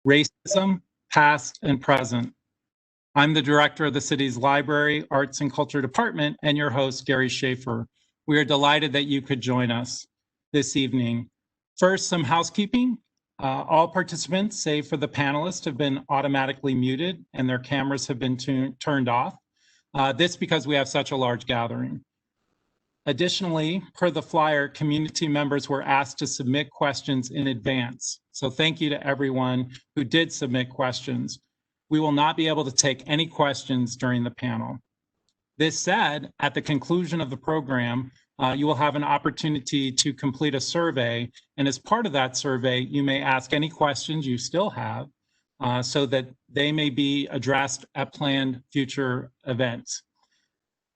Racism, Past and Present. I'm the director of the city's Library, Arts and Culture Department, and your host, Gary Schaefer. We are delighted that you could join us this evening. First, some housekeeping. All participants, save for the panelists, have been automatically muted and their cameras have been turned off. This because we have such a large gathering. Additionally, per the flyer, community members were asked to submit questions in advance. So thank you to everyone who did submit questions. We will not be able to take any questions during the panel. This said, at the conclusion of the program, you will have an opportunity to complete a survey. And as part of that survey, you may ask any questions you still have so that they may be addressed at planned future events.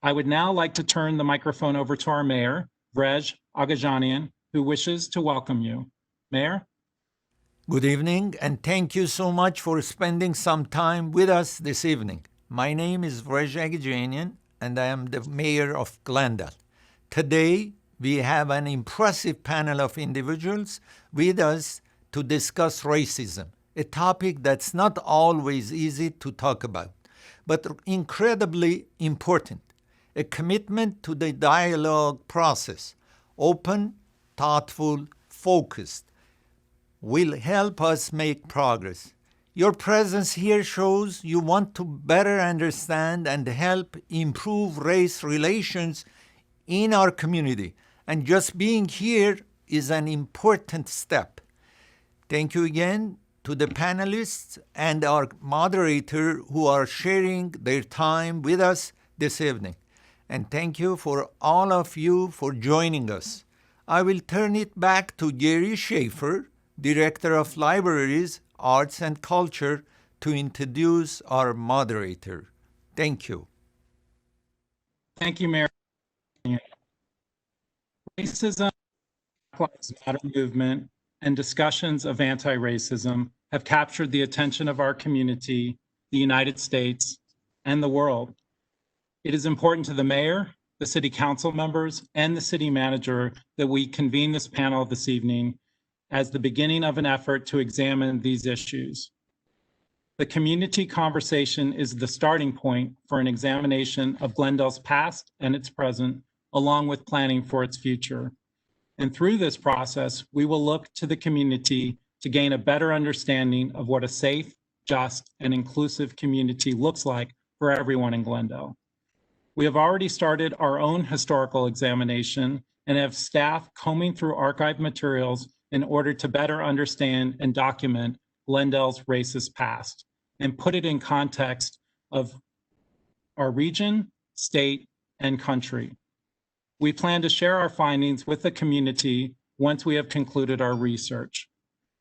I would now like to turn the microphone over to our mayor, Vrej Aghajanian, who wishes to welcome you. Mayor? Good evening, and thank you so much for spending some time with us this evening. My name is Vrej Aghajanian, and I am the mayor of Glendale. Today, we have an impressive panel of individuals with us to discuss racism, a topic that's not always easy to talk about, but incredibly important. A commitment to the dialogue process, open, thoughtful, focused, will help us make progress. Your presence here shows you want to better understand and help improve race relations in our community, and just being here is an important step. Thank you again to the panelists and our moderator who are sharing their time with us this evening. And thank you for all of you for joining us. I will turn it back to Gary Schaefer, Director of Libraries, Arts and Culture, to introduce our moderator. Thank you. Thank you, Mayor. Racism, Black Lives Matter movement, and discussions of anti-racism have captured the attention of our community, the United States, and the world. It is important to the mayor, the city council members, and the city manager that we convene this panel this evening as the beginning of an effort to examine these issues. The community conversation is the starting point for an examination of Glendale's past and its present, along with planning for its future. And through this process, we will look to the community to gain a better understanding of what a safe, just, and inclusive community looks like for everyone in Glendale. We have already started our own historical examination and have staff combing through archived materials in order to better understand and document Glendale's racist past and put it in context of our region, state, and country. We plan to share our findings with the community once we have concluded our research.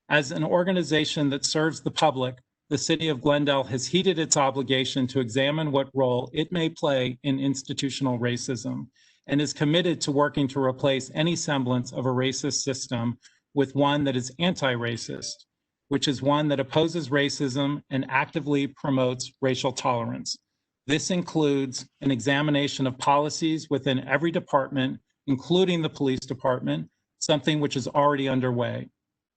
As an organization that serves the public, the City of Glendale has heeded its obligation to examine what role it may play in institutional racism and is committed to working to replace any semblance of a racist system with one that is anti-racist, which is one that opposes racism and actively promotes racial tolerance. This includes an examination of policies within every department, including the police department, something which is already underway.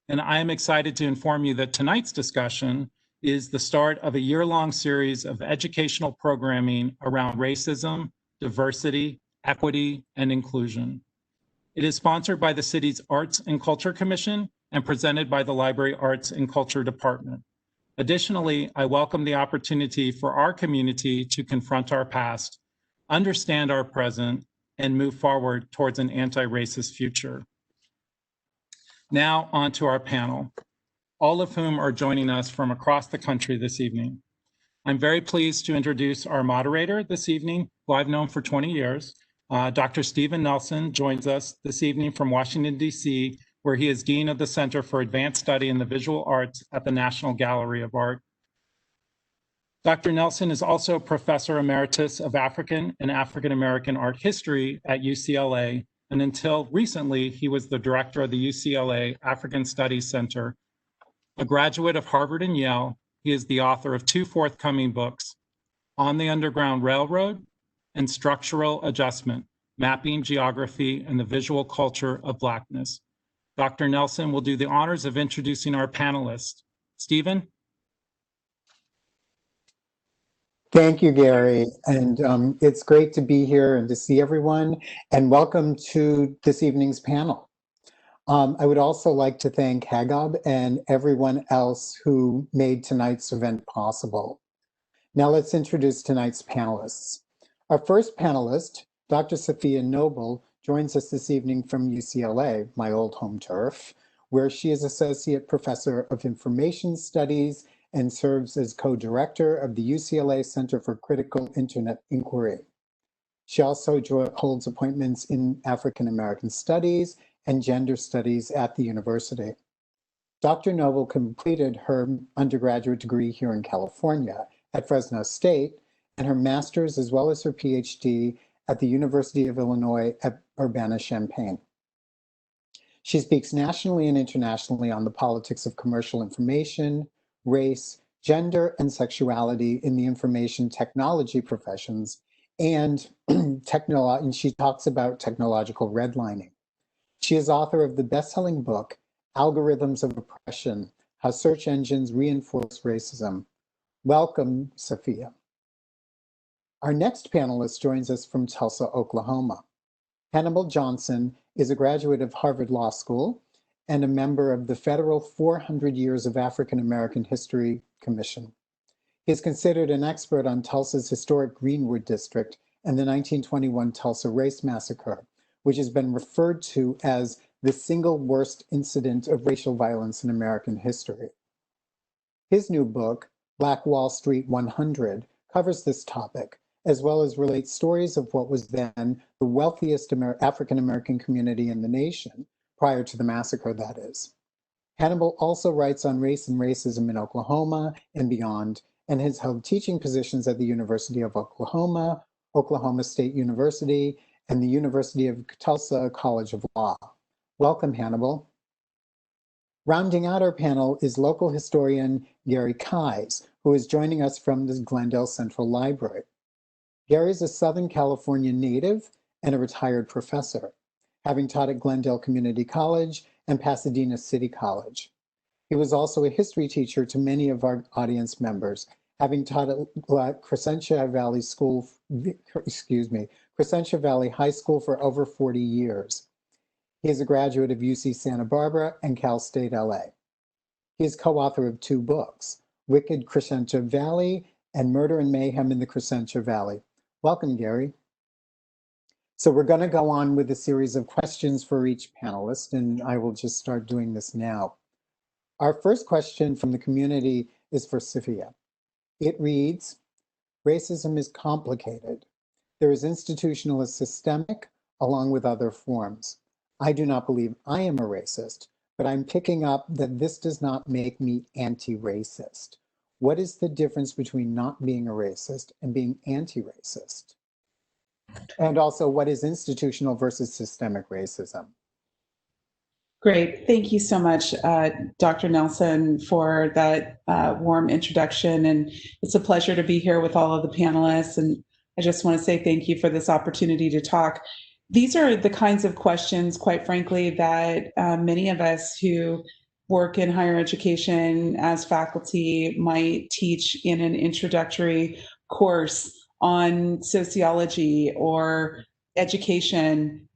And I am excited to inform you that tonight's discussion is the start of a year-long series of educational programming around racism, diversity, equity, and inclusion. It is sponsored by the city's Arts and Culture Commission and presented by the Library Arts and Culture Department. Additionally, I welcome the opportunity for our community to confront our past, understand our present, and move forward towards an anti-racist future. Now on to our panel, all of whom are joining us from across the country this evening. I'm very pleased to introduce our moderator this evening, who I've known for 20 years. Dr. Stephen Nelson joins us this evening from Washington, D.C., where he is Dean of the Center for Advanced Study in the Visual Arts at the National Gallery of Art. Dr. Nelson is also Professor Emeritus of African and African American Art History at UCLA, and until recently, he was the director of the UCLA African Studies Center. A graduate of Harvard and Yale, he is the author of 2 forthcoming books, On the Underground Railroad and Structural Adjustment, Mapping Geography and the Visual Culture of Blackness. Dr. Nelson will do the honors of introducing our panelists. Stephen, Thank you, Gary. And it's great to be here and to see everyone. And welcome to this evening's panel. I would also like to thank Hagab and everyone else who made tonight's event possible. Now let's introduce tonight's panelists. Our first panelist, Dr. Sophia Noble, joins us this evening from UCLA, my old home turf, where she is Associate Professor of Information Studies and serves as co-director of the UCLA Center for Critical Internet Inquiry. She also holds appointments in African American Studies and Gender Studies at the university. Dr. Noble completed her undergraduate degree here in California at Fresno State and her master's as well as her PhD at the University of Illinois at Urbana-Champaign. She speaks nationally and internationally on the politics of commercial information, race, gender, and sexuality in the information technology professions, and she talks about technological redlining. She is author of the best-selling book, Algorithms of Oppression: How Search Engines Reinforce Racism. Welcome, Safiya. Our next panelist joins us from Tulsa, Oklahoma. Hannibal Johnson is a graduate of Harvard Law School and a member of the Federal 400 Years of African American History Commission. He is considered an expert on Tulsa's historic Greenwood District and the 1921 Tulsa Race Massacre, which has been referred to as the single worst incident of racial violence in American history. His new book, Black Wall Street 100, covers this topic, as well as relates stories of what was then the wealthiest African-American community in the nation, prior to the massacre, that is. Hannibal also writes on race and racism in Oklahoma and beyond, and has held teaching positions at the University of Oklahoma, Oklahoma State University, and the University of Tulsa College of Law. Welcome, Hannibal. Rounding out our panel is local historian Gary Keyes, who is joining us from the Glendale Central Library. Gary is a Southern California native and a retired professor, having taught at Glendale Community College and Pasadena City College. He was also a history teacher to many of our audience members, having taught at Crescenta Valley Crescenta Valley High School for over 40 years. He is a graduate of UC Santa Barbara and Cal State LA. He is co-author of 2 books, Wicked Crescenta Valley and Murder and Mayhem in the Crescenta Valley. Welcome, Gary. So we're going to go on with a series of questions for each panelist, and I will just start doing this now. Our first question from the community is for Safiya. It reads, racism is complicated. There is institutional and systemic, along with other forms. I do not believe I am a racist, but I'm picking up that this does not make me anti-racist. What is the difference between not being a racist and being anti-racist? And also, what is institutional versus systemic racism? Great. Thank you so much, Dr. Nelson, for that warm introduction. And it's a pleasure to be here with all of the panelists. And I just want to say thank you for this opportunity to talk. These are the kinds of questions, quite frankly, that many of us who work in higher education as faculty might teach in an introductory course on sociology or education,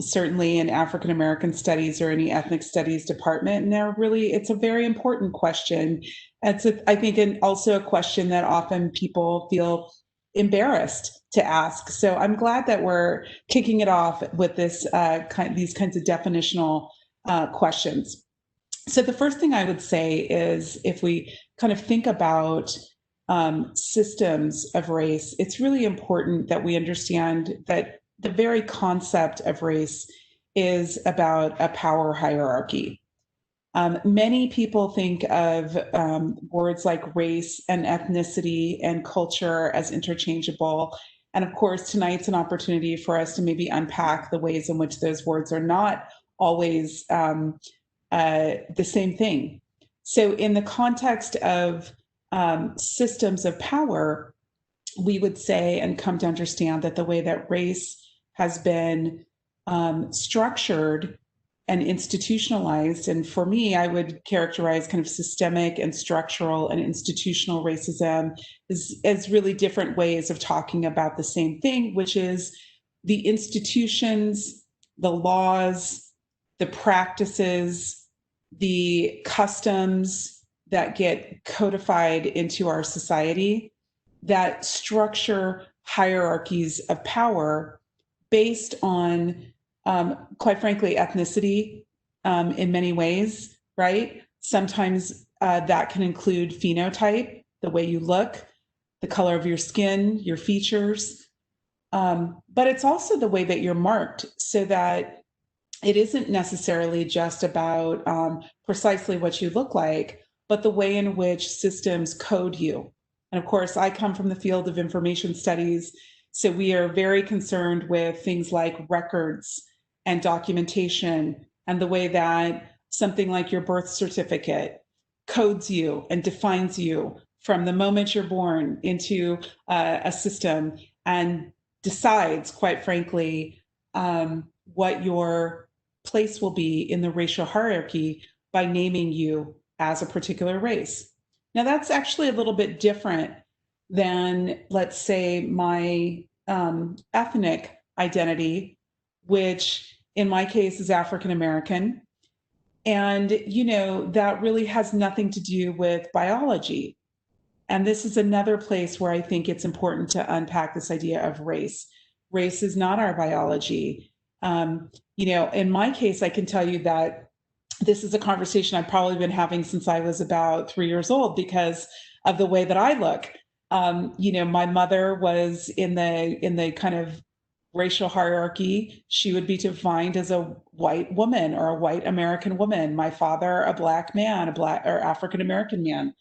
certainly in African American studies or any ethnic studies department. And it's a very important question. I think also a question that often people feel embarrassed to ask. So I'm glad that we're kicking it off with these kinds of definitional questions. So the first thing I would say is, if we kind of think about systems of race, it's really important that we understand that the very concept of race is about a power hierarchy. Many people think of words like race and ethnicity and culture as interchangeable. And of course, tonight's an opportunity for us to maybe unpack the ways in which those words are not always the same thing. So in the context of systems of power, we would say and come to understand that the way that race has been structured and institutionalized. And for me, I would characterize kind of systemic and structural and institutional racism as really different ways of talking about the same thing, which is the institutions, the laws, the practices, the customs that get codified into our society that structure hierarchies of power based on, quite frankly, ethnicity in many ways, right? Sometimes that can include phenotype, the way you look, the color of your skin, your features, but it's also the way that you're marked, so that it isn't necessarily just about precisely what you look like, but the way in which systems code you. And of course, I come from the field of information studies, so we are very concerned with things like records and documentation, and the way that something like your birth certificate codes you and defines you from the moment you're born into a system, and decides, quite frankly, what your place will be in the racial hierarchy by naming you as a particular race. Now, that's actually a little bit different than, let's say, my ethnic identity, which in my case is African American. And, you know, that really has nothing to do with biology. And this is another place where I think it's important to unpack this idea of race. Race is not our biology. You know, in my case, I can tell you that this is a conversation I've probably been having since I was about 3 years old because of the way that I look. You know, my mother was in the kind of racial hierarchy. She would be defined as a white woman or a white American woman. My father, a black man, a black or African American man.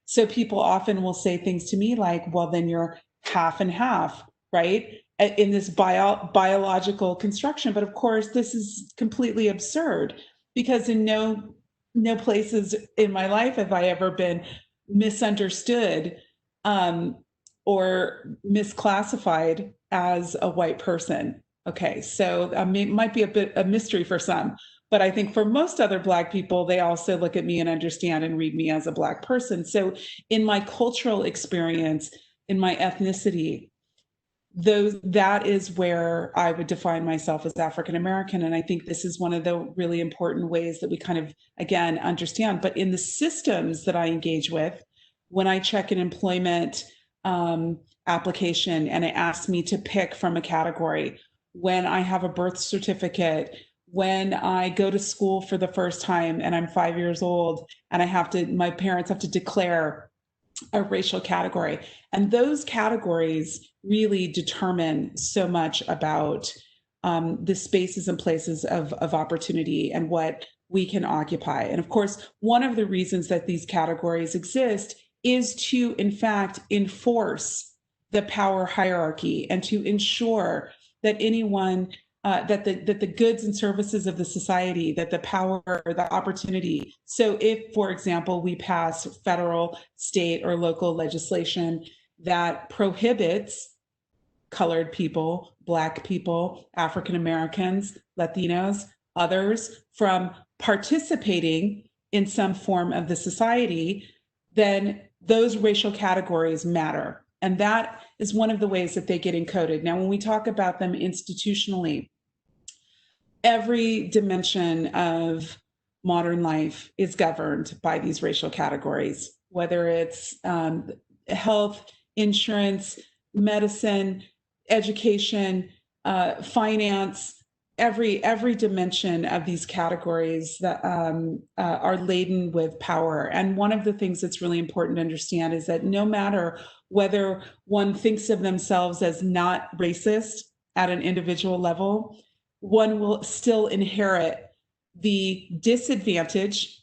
So people often will say things to me like, well, then you're half and half, right? In this biological construction. But of course, this is completely absurd, because in no places in my life have I ever been misunderstood or misclassified as a white person. Okay, so it might be a bit a mystery for some, but I think for most other Black people, they also look at me and understand and read me as a Black person. So in my cultural experience, in my ethnicity, that is where I would define myself as African American. And I think this is one of the really important ways that we kind of, again, understand. But in the systems that I engage with, when I check an employment application and it asks me to pick from a category, when I have a birth certificate, when I go to school for the first time and I'm 5 years old and my parents have to declare a racial category. And those categories really determine so much about the spaces and places of opportunity and what we can occupy. And of course, one of the reasons that these categories exist is to, in fact, enforce the power hierarchy and to ensure that anyone that the goods and services of the society, that the power, the opportunity. So if, for example, we pass federal, state, or local legislation that prohibits colored people, Black people, African Americans, Latinos, others from participating in some form of the society, then those racial categories matter. And that is one of the ways that they get encoded. Now, when we talk about them institutionally, every dimension of modern life is governed by these racial categories, whether it's health, insurance, medicine, education, finance. Every dimension of these categories that are laden with power. And one of the things that's really important to understand is that no matter whether one thinks of themselves as not racist at an individual level, one will still inherit the disadvantage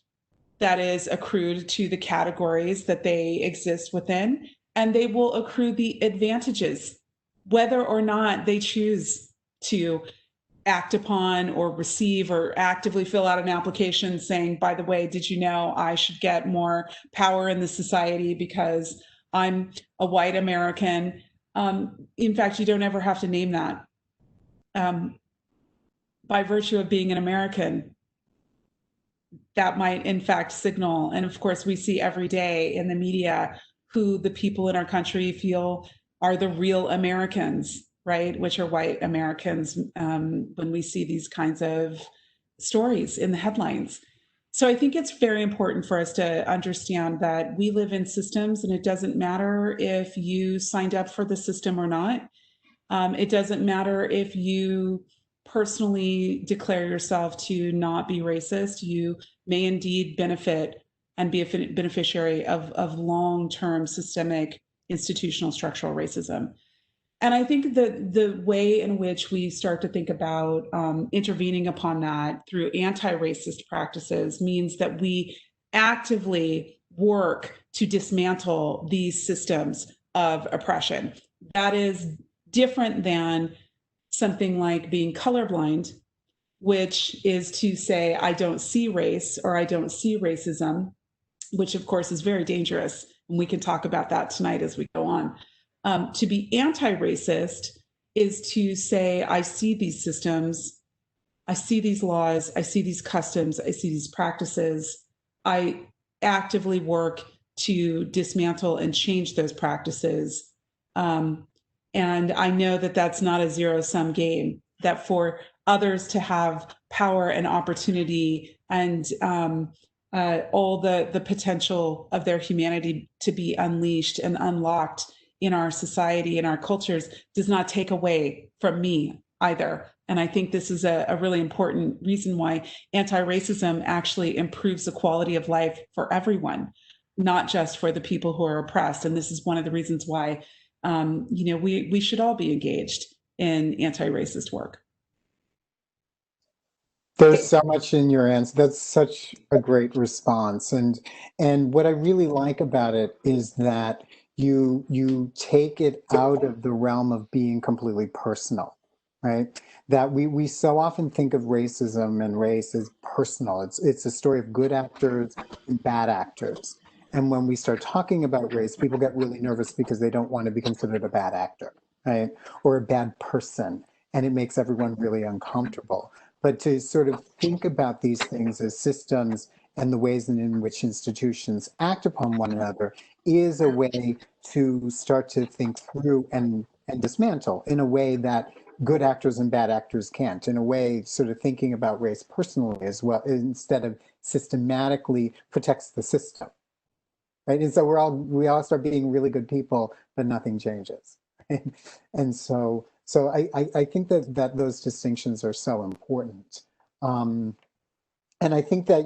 that is accrued to the categories that they exist within, and they will accrue the advantages, whether or not they choose to act upon or receive or actively fill out an application saying, by the way, did you know I should get more power in the society because I'm a white American? In fact, you don't ever have to name that. By virtue of being an American, that might in fact signal. And of course, we see every day in the media who the people in our country feel are the real Americans, right? Which are white Americans, when we see these kinds of stories in the headlines. So I think it's very important for us to understand that we live in systems, and it doesn't matter if you signed up for the system or not. It doesn't matter if you personally declare yourself to not be racist. You may indeed benefit and be a beneficiary of long-term systemic institutional structural racism. And I think that the way in which we start to think about intervening upon that through anti-racist practices means that we actively work to dismantle these systems of oppression. That is different than something like being colorblind, which is to say, I don't see race or I don't see racism, which of course is very dangerous. And we can talk about that tonight as we go on. To be anti-racist is to say, I see these systems, I see these laws, I see these customs, I see these practices. I actively work to dismantle and change those practices. And I know that that's not a zero-sum game, that for others to have power and opportunity and all the potential of their humanity to be unleashed and unlocked in our society and our cultures does not take away from me either. And I think this is a really important reason why anti-racism actually improves the quality of life for everyone, not just for the people who are oppressed. And this is one of the reasons why we should all be engaged in anti-racist work. There's so much in your answer. That's such a great response. And what I really like about it is that you take it out of the realm of being completely personal, right? That we so often think of racism and race as personal. It's a story of good actors and bad actors. And when we start talking about race, people get really nervous because they don't want to be considered a bad actor, right? Or a bad person. And it makes everyone really uncomfortable. But to sort of think about these things as systems and the ways in which institutions act upon one another is a way to start to think through and dismantle in a way that good actors and bad actors can't, in a way sort of thinking about race personally as well, instead of systematically protects the system, right? And so we all start being really good people, but nothing changes. Right? And so I think that those distinctions are so important. And I think that,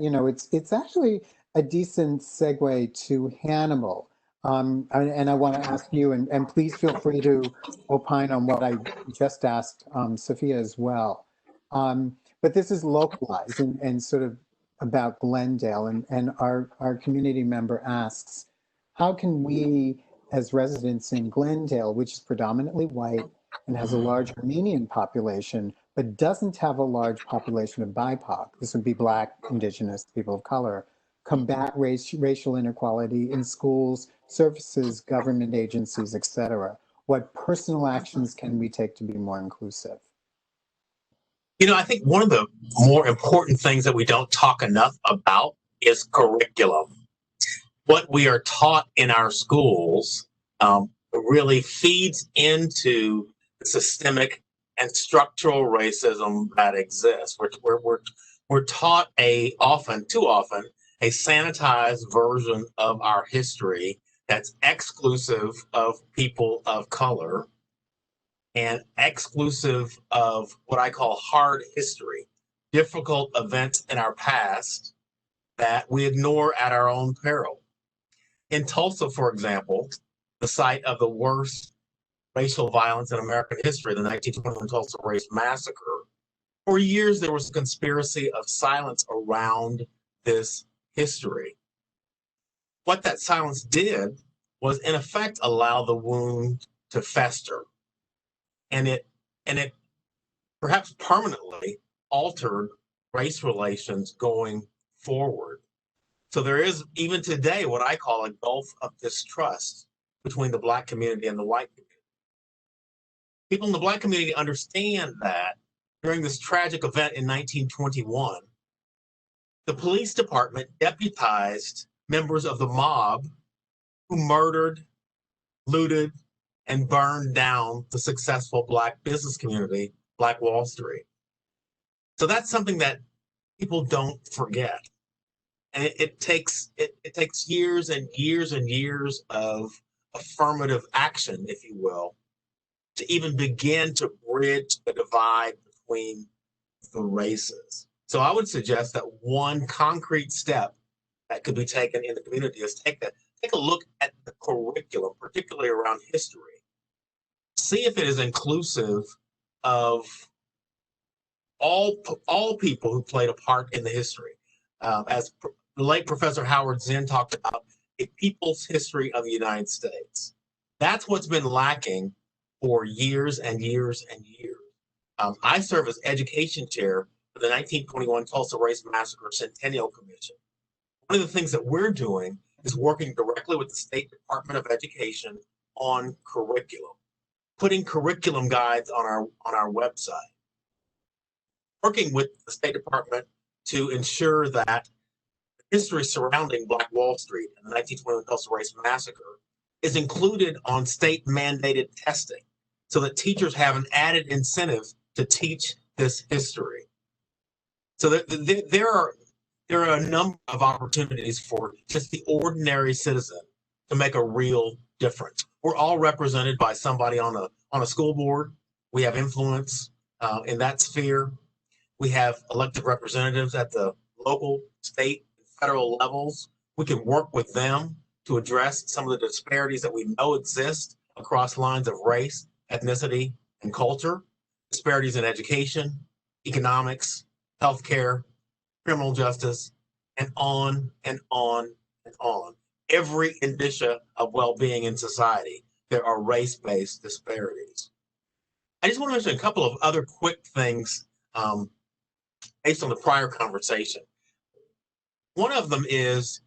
it's actually a decent segue to Hannibal. And I want to ask you, and please feel free to opine on what I just asked Safiya as well. But this is localized and sort of about Glendale, and our community member asks, how can we as residents in Glendale, which is predominantly white and has a large Armenian population, but doesn't have a large population of BIPOC, this would be Black, Indigenous, people of color, combat racial inequality in schools, services, government agencies, etc.? What personal actions can we take to be more inclusive? I think one of the more important things that we don't talk enough about is curriculum. What we are taught in our schools really feeds into the systemic and structural racism that exists. We're taught too often, a sanitized version of our history that's exclusive of people of color and exclusive of what I call hard history, difficult events in our past that we ignore at our own peril. In Tulsa, for example, the site of the worst racial violence in American history, the 1921 Tulsa Race Massacre, for years there was a conspiracy of silence around this history. What that silence did was, in effect, allow the wound to fester. And it perhaps permanently altered race relations going forward. So there is, even today, what I call a gulf of distrust between the Black community and the white community. People in the Black community understand that during this tragic event in 1921, the police department deputized members of the mob who murdered, looted, and burned down the successful Black business community, Black Wall Street. So that's something that people don't forget. And it takes years and years and years of affirmative action, if you will, to even begin to bridge the divide between the races. So I would suggest that one concrete step that could be taken in the community is take a look at the curriculum, particularly around history. See if it is inclusive of all people who played a part in the history. As the late Professor Howard Zinn talked about, a people's history of the United States. That's what's been lacking for years and years and years. I serve as education chair for the 1921 Tulsa Race Massacre Centennial Commission. One of the things that we're doing is working directly with the State Department of Education on curriculum, putting curriculum guides on our website, working with the State Department to ensure that history surrounding Black Wall Street and the 1921 Tulsa Race Massacre is included on state-mandated testing so that teachers have an added incentive to teach this history. So there are a number of opportunities for just the ordinary citizen to make a real difference. We're all represented by somebody on a school board. We have influence in that sphere. We have elected representatives at the local, state, and federal levels. We can work with them to address some of the disparities that we know exist across lines of race, ethnicity, and culture, disparities in education, economics, healthcare, criminal justice, and on and on and on. Every indicia of well-being in society, there are race-based disparities. I just want to mention a couple of other quick things based on the prior conversation. One of them is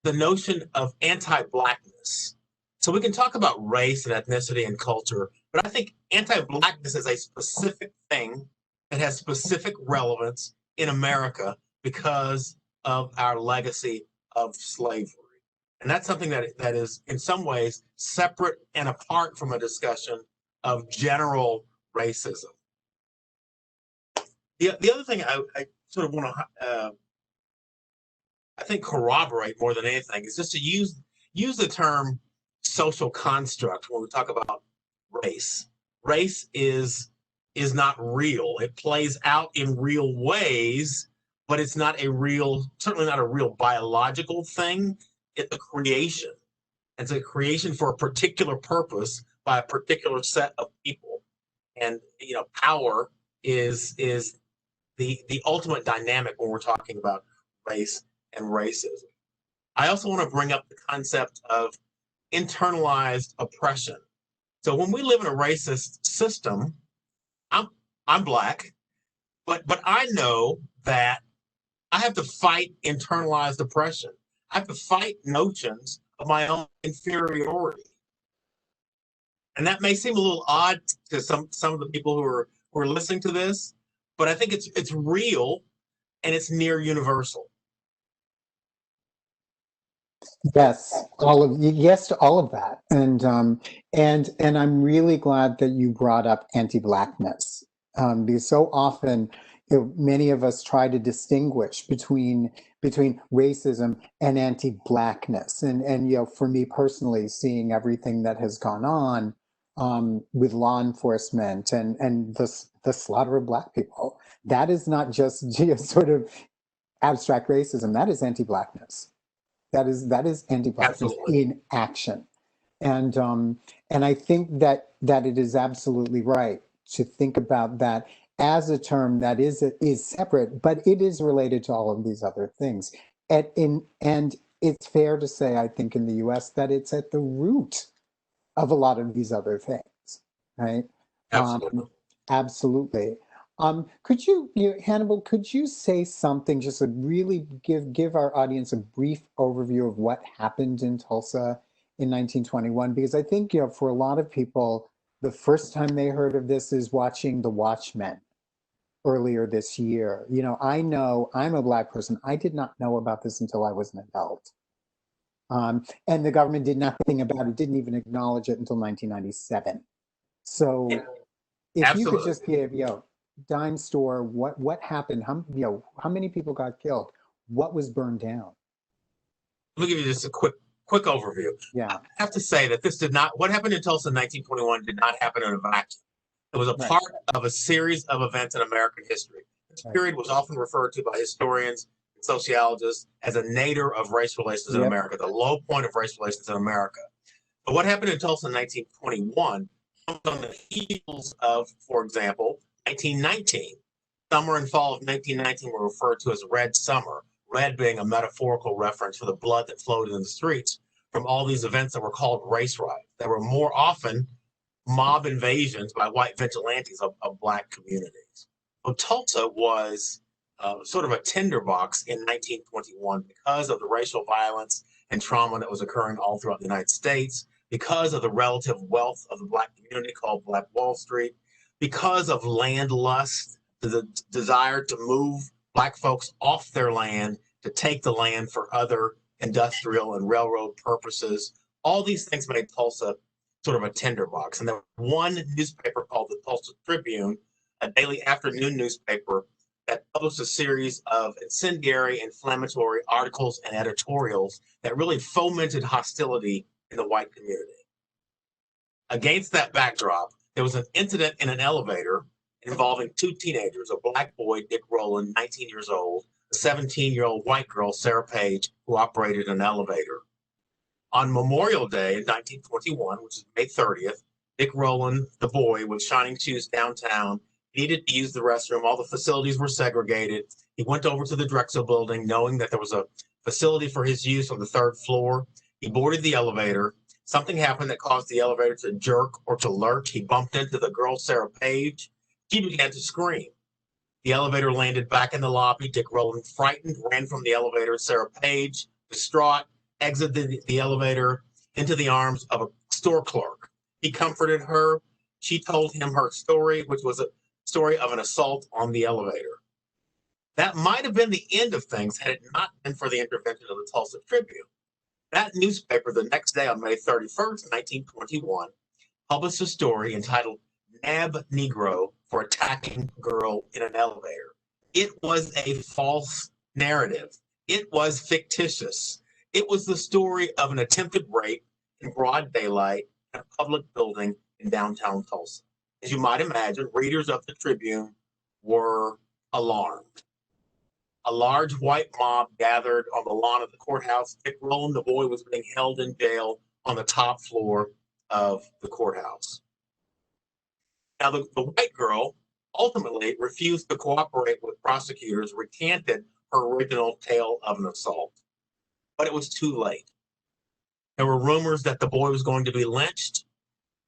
the notion of anti-Blackness. So we can talk about race and ethnicity and culture, but I think anti-Blackness is a specific thing that has specific relevance in America because of our legacy of slavery. And that's something that is in some ways separate and apart from a discussion of general racism. The other thing I sort of want to, I think, corroborate more than anything is just to use the term social construct when we talk about race. Race is not real. It plays out in real ways, but it's not certainly not a real biological thing. It's a creation. It's a creation for a particular purpose by a particular set of people. And power is the ultimate dynamic when we're talking about race and racism. I also want to bring up the concept of internalized oppression. So when we live in a racist system, I'm Black, but I know that I have to fight internalized oppression. I have to fight notions of my own inferiority. And that may seem a little odd to some of the people who are listening to this, but I think it's real and it's near universal. Yes, yes to all of that, and I'm really glad that you brought up anti-Blackness, because so often many of us try to distinguish between racism and anti-Blackness, and for me personally, seeing everything that has gone on with law enforcement and the slaughter of Black people, that is not just sort of abstract racism. That is anti-Blackness. That is anti-Blackness in action, and I think that it is absolutely right to think about that as a term that is separate, but it is related to all of these other things, and it's fair to say, I think, in the U.S. that it's at the root of a lot of these other things, right? Absolutely. Absolutely. Could Hannibal, could you say something, just to really give our audience a brief overview of what happened in Tulsa in 1921? Because I think, for a lot of people, the first time they heard of this is watching The Watchmen, earlier this year. You know I'm a Black person. I did not know about this until I was an adult. And the government did nothing about it, didn't even acknowledge it until 1997. So if you could Absolutely. just give, dime store, what happened? How many people got killed? What was burned down? Let me give you just a quick overview. Yeah. I have to say that what happened in Tulsa in 1921 did not happen in a vacuum. It was a Right. part of a series of events in American history. This Right. period was often referred to by historians and sociologists as a nadir of race relations in Yep. America, the low point of race relations in America. But what happened in Tulsa in 1921 comes on the heels of, for example, 1919. Summer and fall of 1919 were referred to as Red Summer, red being a metaphorical reference for the blood that flowed in the streets from all these events that were called race riots. They were more often mob invasions by white vigilantes of Black communities. So Tulsa was sort of a tinderbox in 1921 because of the racial violence and trauma that was occurring all throughout the United States, because of the relative wealth of the Black community called Black Wall Street, because of land lust, the desire to move Black folks off their land to take the land for other industrial and railroad purposes. All these things made Tulsa sort of a tinderbox. And there was one newspaper called the Tulsa Tribune, a daily afternoon newspaper that published a series of incendiary, inflammatory articles and editorials that really fomented hostility in the white community. Against that backdrop, there was an incident in an elevator involving two teenagers, a Black boy, Dick Rowland, 19 years old, a 17-year-old white girl, Sarah Page, who operated an elevator. On Memorial Day in 1921, which is May 30th, Dick Rowland, the boy with shining shoes downtown, needed to use the restroom. All the facilities were segregated. He went over to the Drexel building, knowing that there was a facility for his use on the third floor. He boarded the elevator. Something happened that caused the elevator to jerk or to lurch. He bumped into the girl, Sarah Page. She began to scream. The elevator landed back in the lobby. Dick Rowland, frightened, ran from the elevator. Sarah Page, distraught, exited the elevator into the arms of a store clerk. He comforted her. She told him her story, which was a story of an assault on the elevator. That might have been the end of things had it not been for the intervention of the Tulsa Tribune. That newspaper, the next day on May 31st, 1921, published a story entitled "Nab Negro for Attacking Girl in an Elevator." It was a false narrative. It was fictitious. It was the story of an attempted rape in broad daylight in a public building in downtown Tulsa. As you might imagine, readers of the Tribune were alarmed. A large white mob gathered on the lawn of the courthouse. Dick Rowland, the boy, was being held in jail on the top floor of the courthouse. Now, the white girl ultimately refused to cooperate with prosecutors, recanted her original tale of an assault. But it was too late. There were rumors that the boy was going to be lynched.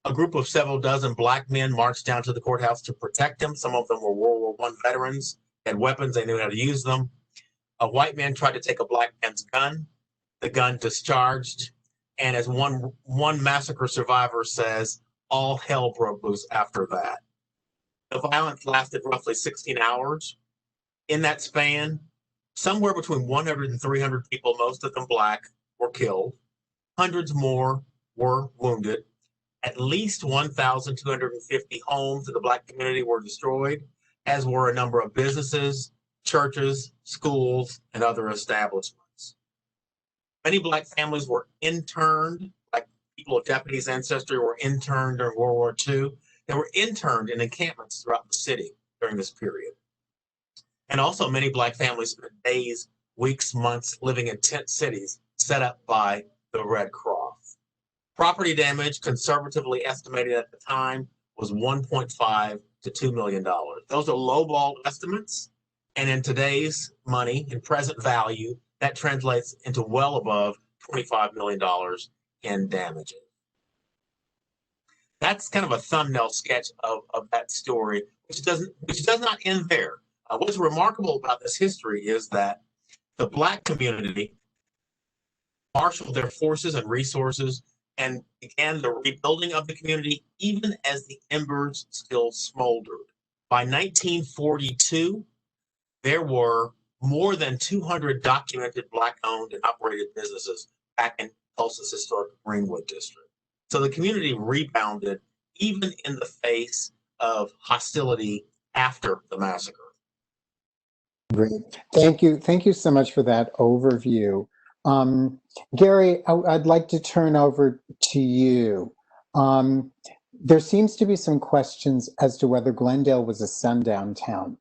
A group of several dozen Black men marched down to the courthouse to protect him. Some of them were World War I veterans, had weapons, they knew how to use them. A white man tried to take a Black man's gun. The gun discharged. And as one massacre survivor says, all hell broke loose after that. The violence lasted roughly 16 hours. In that span, somewhere between 100 and 300 people, most of them Black, were killed. Hundreds more were wounded. At least 1,250 homes in the Black community were destroyed, as were a number of businesses, churches, schools, and other establishments. Many Black families were interned, like people of Japanese ancestry were interned during World War II. They were interned in encampments throughout the city during this period. And also many Black families spent days, weeks, months living in tent cities set up by the Red Cross. Property damage, conservatively estimated at the time, was $1.5 to $2 million. Those are lowball estimates. And in today's money, in present value, that translates into well above $25 million in damages. That's kind of a thumbnail sketch of that story, which does not end there. What's remarkable about this history is that the Black community marshaled their forces and resources and began the rebuilding of the community, even as the embers still smoldered. By 1942, there were more than 200 documented Black-owned and operated businesses back in Tulsa's historic Greenwood district. So the community rebounded even in the face of hostility after the massacre. Great. Thank you. Thank you so much for that overview. Gary, I'd like to turn over to you. There seems to be some questions as to whether Glendale was a sundown town.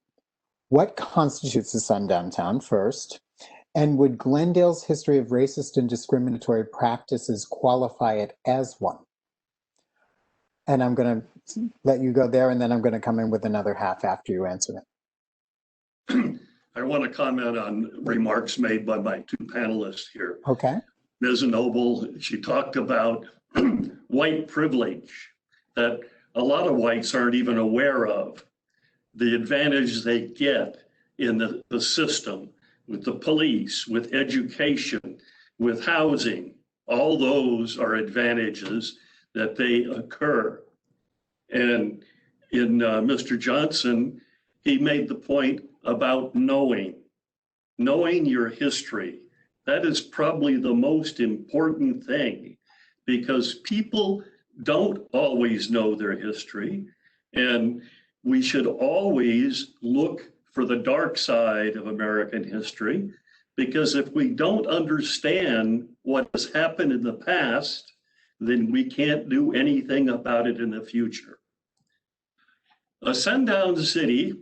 What constitutes a sundown town first? And would Glendale's history of racist and discriminatory practices qualify it as one? And I'm going to let you go there, and then I'm going to come in with another half after you answer it. I want to comment on remarks made by my two panelists here. Okay. Ms. Noble, she talked about white privilege that a lot of whites aren't even aware of. The advantage they get in the system, with the police, with education, with housing, all those are advantages that they occur. And in Mr. Johnson, he made the point about knowing your history. That is probably the most important thing, because people don't always know their history, and we should always look for the dark side of American history, because if we don't understand what has happened in the past, then we can't do anything about it in the future. A sundown city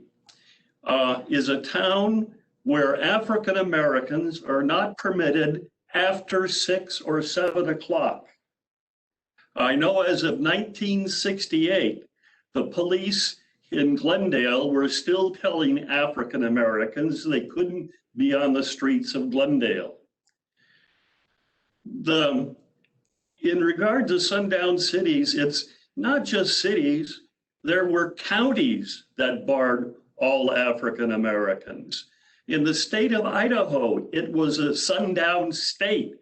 is a town where African Americans are not permitted after 6 or 7 o'clock. I know as of 1968, the police in Glendale were still telling African Americans they couldn't be on the streets of Glendale. In regard to sundown cities, it's not just cities. There were counties that barred all African Americans. In the state of Idaho, it was a sundown state.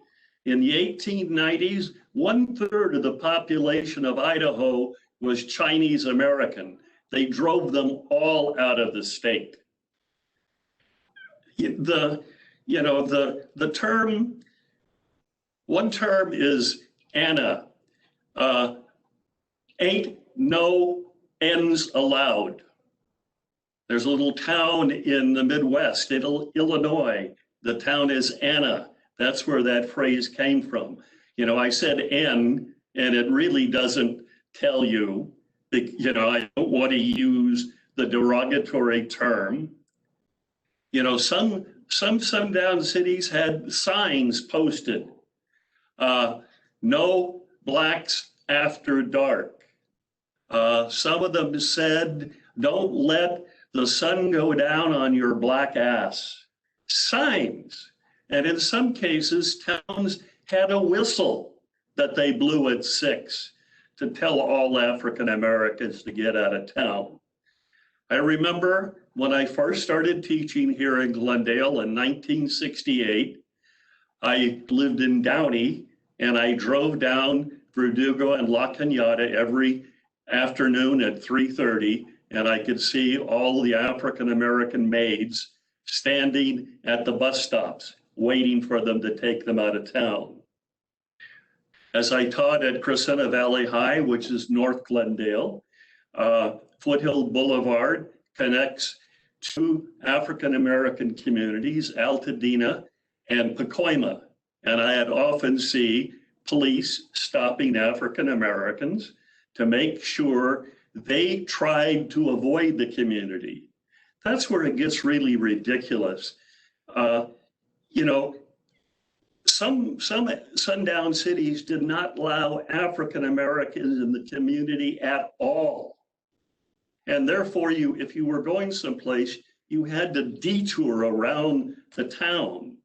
In the 1890s, 1/3 of the population of Idaho was Chinese American. They drove them all out of the state. One term is Anna, ain't no ends allowed. There's a little town in the Midwest, in Illinois. The town is Anna. That's where that phrase came from. I said N, and it really doesn't tell you. I don't want to use the derogatory term. Some sundown cities had signs posted. No blacks after dark. Some of them said, don't let the sun go down on your black ass. Signs. And in some cases, towns had a whistle that they blew at 6 to tell all African Americans to get out of town. I remember when I first started teaching here in Glendale in 1968, I lived in Downey, and I drove down Verdugo and La Cañada every afternoon at 3:30, and I could see all the African American maids standing at the bus stops, waiting for them to take them out of town. As I taught at Crescenta Valley High, which is North Glendale, Foothill Boulevard connects 2 African American communities, Altadena and Pacoima. And I'd often see police stopping African Americans to make sure they tried to avoid the community. That's where it gets really ridiculous. Some sundown cities did not allow African Americans in the community at all. And therefore, if you were going someplace, you had to detour around the town.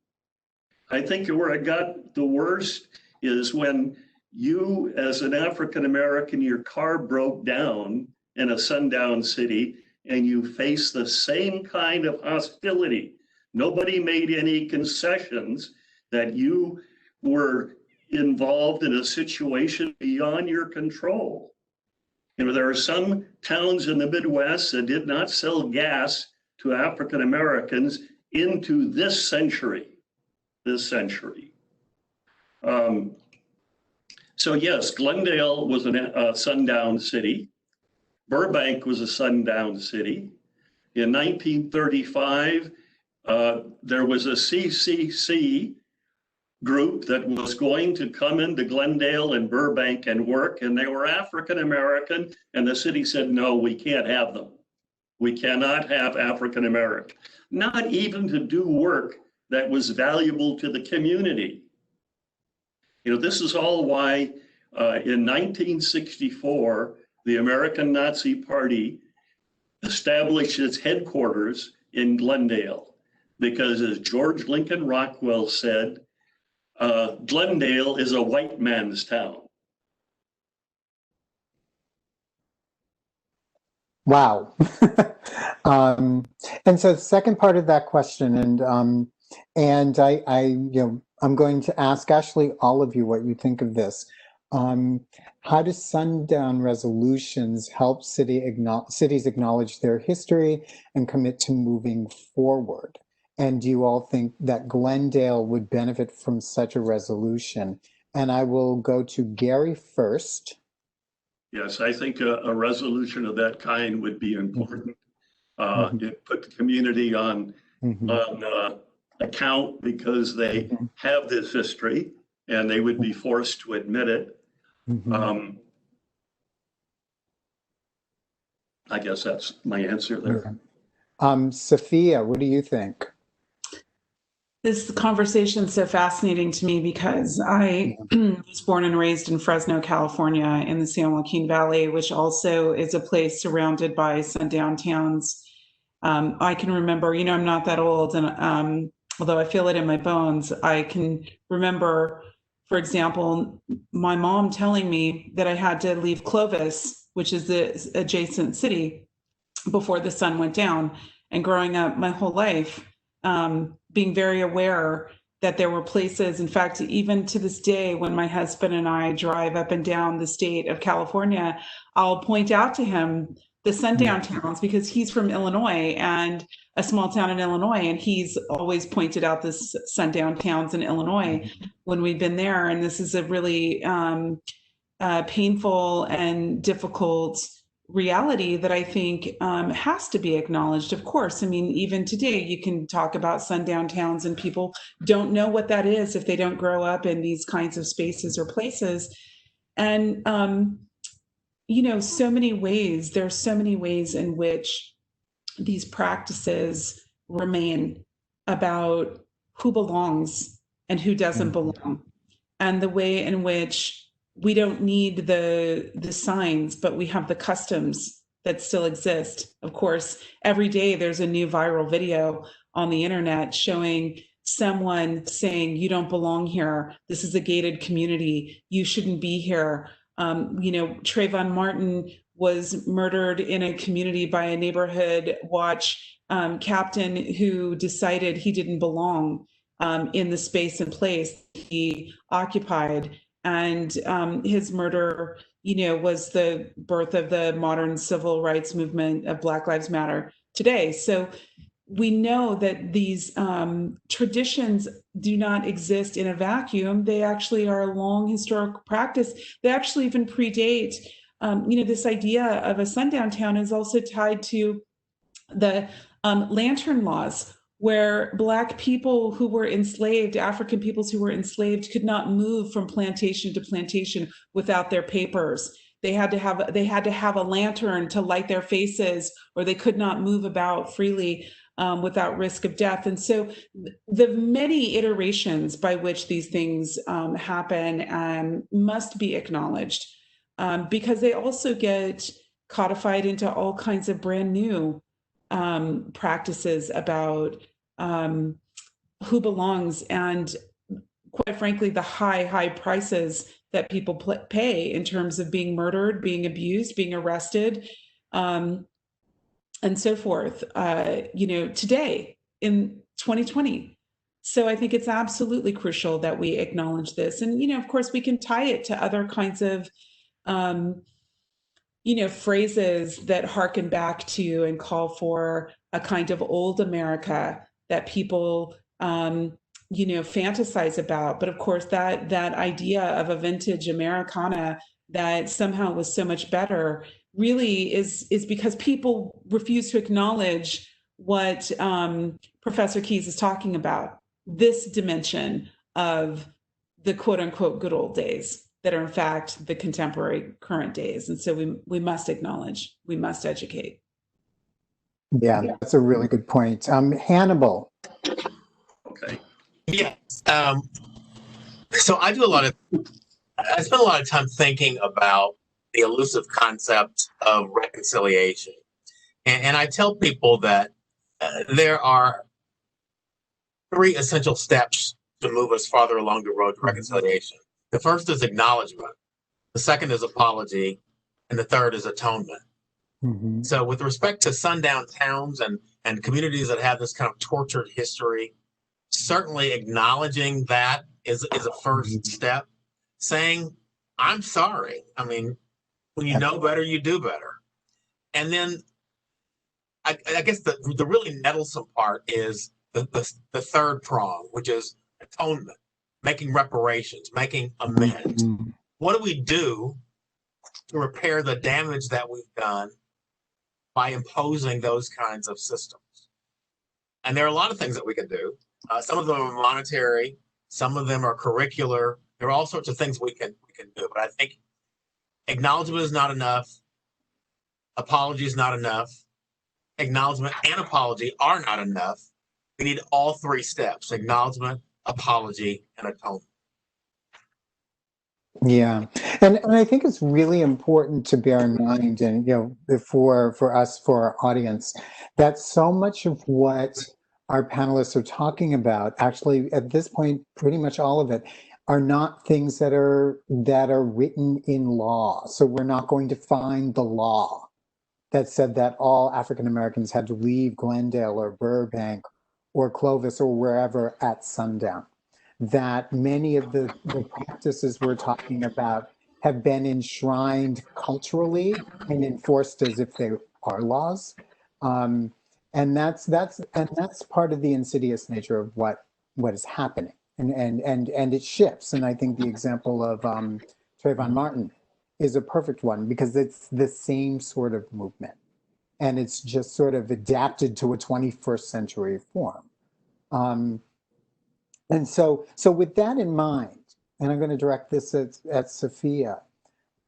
I think where it got the worst is when you, as an African American, your car broke down in a sundown city and you face the same kind of hostility. Nobody made any concessions that you were involved in a situation beyond your control. There are some towns in the Midwest that did not sell gas to African Americans into this century. So yes, Glendale was a sundown city. Burbank was a sundown city. In 1935, there was a CCC group that was going to come into Glendale and Burbank and work, and they were African American, and the city said, no, we can't have them. We cannot have African American, not even to do work that was valuable to the community. This is all why in 1964, the American Nazi Party established its headquarters in Glendale, because as George Lincoln Rockwell said, Glendale is a white man's town. Wow. And so the second part of that question, and I'm going to ask actually all of you what you think of this. How do sundown resolutions help cities acknowledge their history and commit to moving forward? And do you all think that Glendale would benefit from such a resolution? And I will go to Gary first. Yes, I think a resolution of that kind would be important. It put the community on account, because they have this history and they would be forced to admit it. I guess that's my answer there. Safiya, what do you think? This conversation is so fascinating to me because I was born and raised in Fresno, California, in the San Joaquin Valley, which also is a place surrounded by sundown towns. I can remember, I'm not that old, and although I feel it in my bones, I can remember, for example, my mom telling me that I had to leave Clovis, which is the adjacent city, before the sun went down. And growing up my whole life, being very aware that there were places, in fact, even to this day, when my husband and I drive up and down the state of California, I'll point out to him the sundown towns, because he's from Illinois, and a small town in Illinois, and he's always pointed out this sundown towns in Illinois when we've been there. And this is a really painful and difficult reality that I think has to be acknowledged. Of course, I mean, even today, you can talk about sundown towns and people don't know what that is if they don't grow up in these kinds of spaces or places. And, so many ways, there's so many ways in which these practices remain about who belongs and who doesn't belong, and the way in which we don't need the signs, but we have the customs that still exist. Of course, every day there's a new viral video on the internet showing someone saying, you don't belong here. This is a gated community. You shouldn't be here. Trayvon Martin was murdered in a community by a neighborhood watch captain who decided he didn't belong in the space and place he occupied. And his murder, was the birth of the modern civil rights movement of Black Lives Matter today. So we know that these traditions do not exist in a vacuum. They actually are a long historic practice. They actually even predate, this idea of a sundown town is also tied to the lantern laws, where Black people who were enslaved, African peoples who were enslaved, could not move from plantation to plantation without their papers. They had to have a lantern to light their faces, or they could not move about freely without risk of death. And so the many iterations by which these things happen must be acknowledged, because they also get codified into all kinds of brand new practices about who belongs, and quite frankly, the high prices that people pay in terms of being murdered, being abused, being arrested, and so forth, today in 2020. So I think it's absolutely crucial that we acknowledge this. And, of course, we can tie it to other kinds of phrases that harken back to and call for a kind of old America that people, fantasize about. But of course, that idea of a vintage Americana that somehow was so much better really is because people refuse to acknowledge what Professor Keyes is talking about, this dimension of the quote unquote good old days that are in fact the contemporary current days. And so we must acknowledge, we must educate. Yeah, that's a really good point. Hannibal. Okay. Yes. So I spend a lot of time thinking about the elusive concept of reconciliation. And I tell people that there are 3 essential steps to move us farther along the road to reconciliation. The first is acknowledgement. The second is apology. And the third is atonement. Mm-hmm. So with respect to sundown towns and communities that have this kind of tortured history, certainly acknowledging that is a first step. Saying, I'm sorry. I mean, when you know better, you do better. And then I guess the really nettlesome part is the third prong, which is atonement, making reparations, making amends. Mm-hmm. What do we do to repair the damage that we've done by imposing those kinds of systems? And there are a lot of things that we can do. Some of them are monetary, some of them are curricular. There are all sorts of things we can do. But I think acknowledgement is not enough. Apology is not enough. Acknowledgement and apology are not enough. We need all 3 steps: acknowledgement, apology, and atonement. Yeah, and I think it's really important to bear in mind, and for us, for our audience, that so much of what our panelists are talking about, actually at this point, pretty much all of it, are not things that are written in law. So we're not going to find the law that said that all African Americans had to leave Glendale or Burbank or Clovis or wherever at sundown. That many of the practices we're talking about have been enshrined culturally and enforced as if they are laws. And that's part of the insidious nature of what is happening. And it shifts. And I think the example of Trayvon Martin is a perfect one, because it's the same sort of movement. And it's just sort of adapted to a 21st century form. And so with that in mind, and I'm going to direct this at Safiya,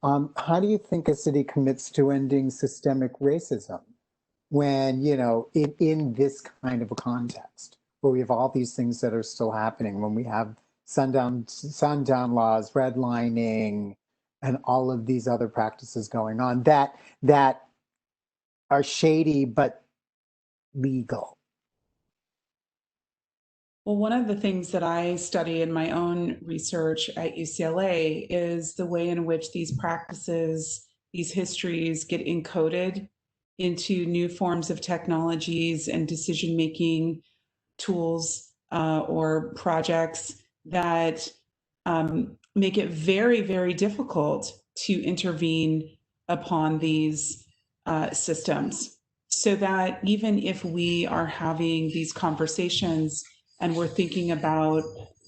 how do you think a city commits to ending systemic racism when, in this kind of a context, where we have all these things that are still happening, when we have sundown laws, redlining, and all of these other practices going on that are shady but legal? Well, one of the things that I study in my own research at UCLA is the way in which these practices, these histories get encoded into new forms of technologies and decision-making tools or projects that make it very, very difficult to intervene upon these systems. So that even if we are having these conversations and we're thinking about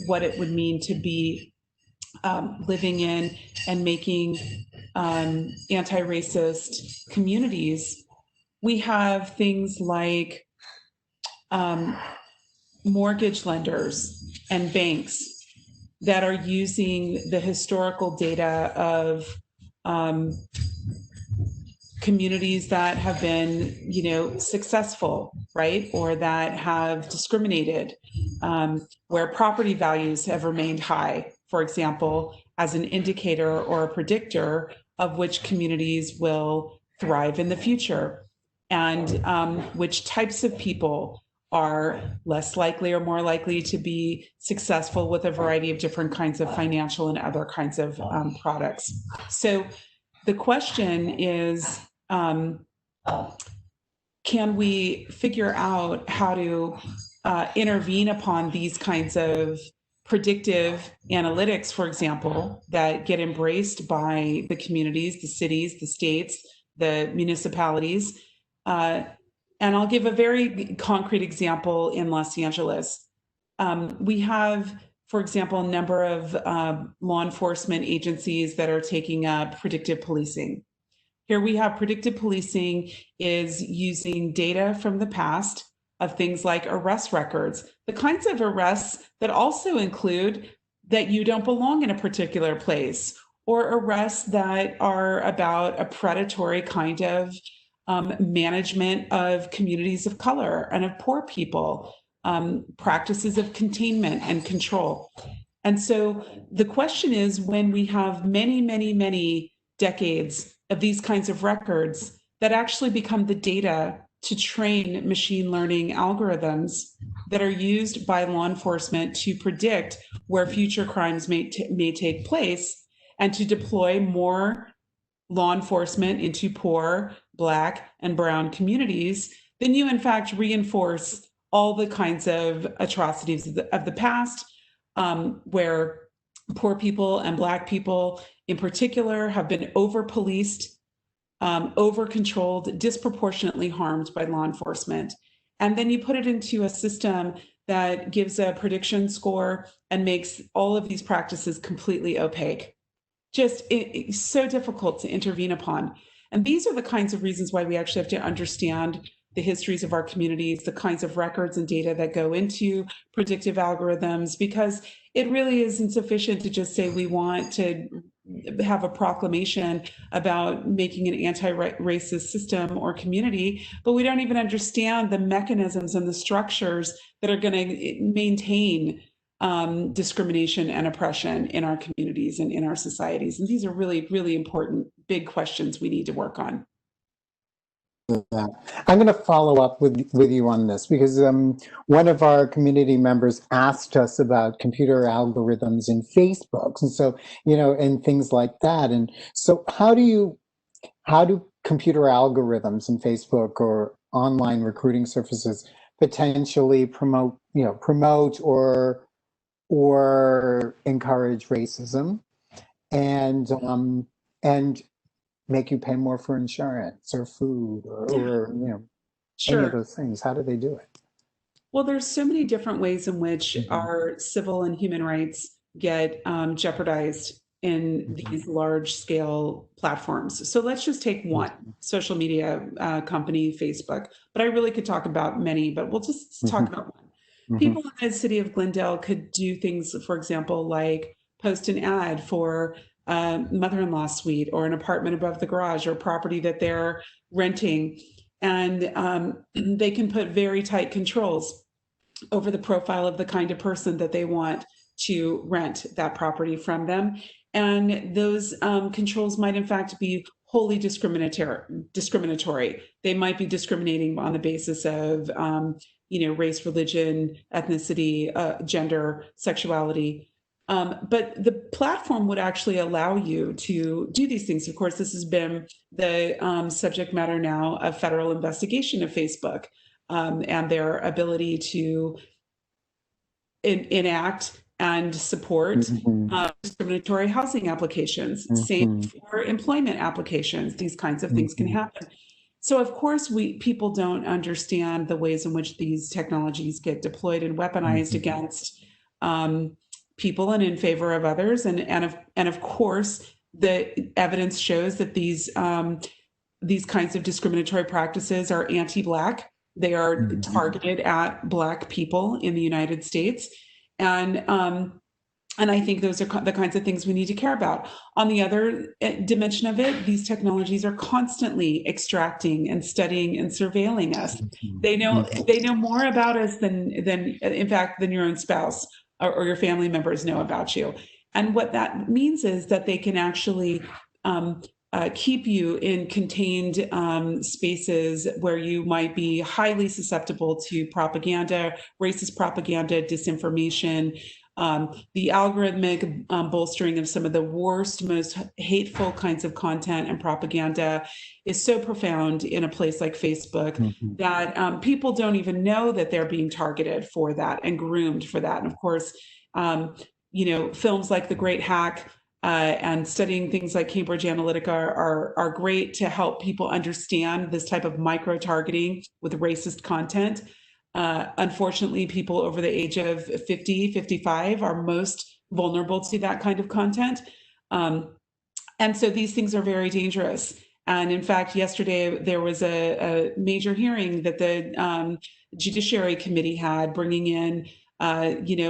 what it would mean to be living in and making anti-racist communities, we have things like mortgage lenders and banks that are using the historical data of communities that have been, successful, right? Or that have discriminated, where property values have remained high, for example, as an indicator or a predictor of which communities will thrive in the future, and which types of people are less likely or more likely to be successful with a variety of different kinds of financial and other kinds of products. So the question is, can we figure out how to intervene upon these kinds of predictive analytics, for example, that get embraced by the communities, the cities, the states, the municipalities. And I'll give a very concrete example in Los Angeles. We have, for example, a number of law enforcement agencies that are taking up predictive policing. Here we have predictive policing is using data from the past of things like arrest records, the kinds of arrests that also include that you don't belong in a particular place, or arrests that are about a predatory kind of management of communities of color and of poor people, practices of containment and control. And so the question is, when we have many, many, many decades of these kinds of records that actually become the data to train machine learning algorithms that are used by law enforcement to predict where future crimes may take place, and to deploy more law enforcement into poor, Black, and brown communities, then you in fact reinforce all the kinds of atrocities of the past, where poor people and Black people in particular have been over-policed, over-controlled, disproportionately harmed by law enforcement. And then you put it into a system that gives a prediction score and makes all of these practices completely opaque. It's so difficult to intervene upon. And these are the kinds of reasons why we actually have to understand the histories of our communities, the kinds of records and data that go into predictive algorithms, because it really isn't sufficient to just say we want to have a proclamation about making an anti-racist system or community, but we don't even understand the mechanisms and the structures that are going to maintain discrimination and oppression in our communities and in our societies. And these are really, really important, big questions we need to work on. Yeah. I'm going to follow up with you on this, because one of our community members asked us about computer algorithms in Facebook, and so, and things like that. And so how do computer algorithms in Facebook or online recruiting services potentially promote or encourage racism and make you pay more for insurance or food or Sure. any of those things? How do they do it? Well, there's so many different ways in which our civil and human rights get jeopardized in these large-scale platforms. So let's just take one social media company, Facebook. But I really could talk about many, but we'll just talk about one. People in the city of Glendale could do things, for example, like post an ad for a mother-in-law suite or an apartment above the garage or property that they're renting. And they can put very tight controls over the profile of the kind of person that they want to rent that property from them. And those controls might in fact be wholly discriminatory. They might be discriminating on the basis of race, religion, ethnicity, gender, sexuality. But the platform would actually allow you to do these things. Of course, this has been the subject matter now of federal investigation of Facebook and their ability to enact and support discriminatory housing applications, same for employment applications. These kinds of things can happen. So of course, people don't understand the ways in which these technologies get deployed and weaponized against people and in favor of others. And of course, the evidence shows that these kinds of discriminatory practices are anti-Black. They are targeted at Black people in the United States. And I think those are the kinds of things we need to care about. On the other dimension of it, these technologies are constantly extracting and studying and surveilling us. They know more about us than your own spouse or your family members know about you. And what that means is that they can actually keep you in contained spaces where you might be highly susceptible to propaganda, racist propaganda, disinformation, the algorithmic bolstering of some of the worst, most hateful kinds of content and propaganda is so profound in a place like Facebook that people don't even know that they're being targeted for that and groomed for that. And of course, films like The Great Hack and studying things like Cambridge Analytica are great to help people understand this type of micro-targeting with racist content. Unfortunately, people over the age of 50, 55 are most vulnerable to that kind of content. And so these things are very dangerous. And in fact, yesterday there was a major hearing that the Judiciary Committee had, bringing in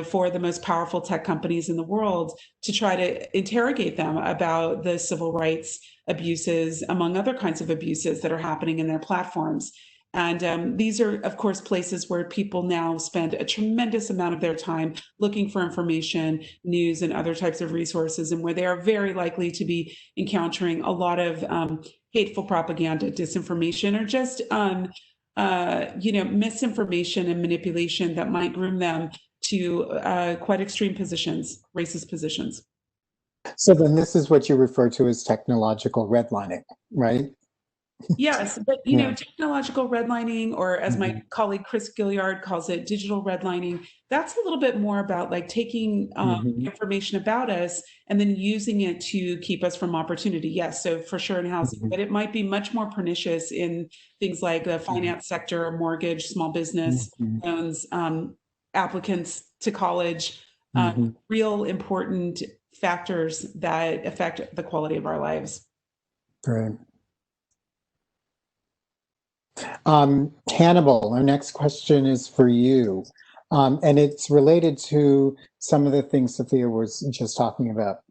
four of the most powerful tech companies in the world to try to interrogate them about the civil rights abuses, among other kinds of abuses that are happening in their platforms. And these are, of course, places where people now spend a tremendous amount of their time looking for information, news, and other types of resources, and where they are very likely to be encountering a lot of hateful propaganda, disinformation, or just misinformation and manipulation that might groom them to quite extreme positions, racist positions. So then this is what you refer to as technological redlining, right? Yes, but technological redlining, or as my colleague Chris Gilliard calls it, digital redlining, that's a little bit more about like taking information about us and then using it to keep us from opportunity. Yes, so for sure in housing, but it might be much more pernicious in things like the finance sector, mortgage, small business loans, applicants to college, real important factors that affect the quality of our lives. Great. Hannibal, our next question is for you. And it's related to some of the things Sophia was just talking about.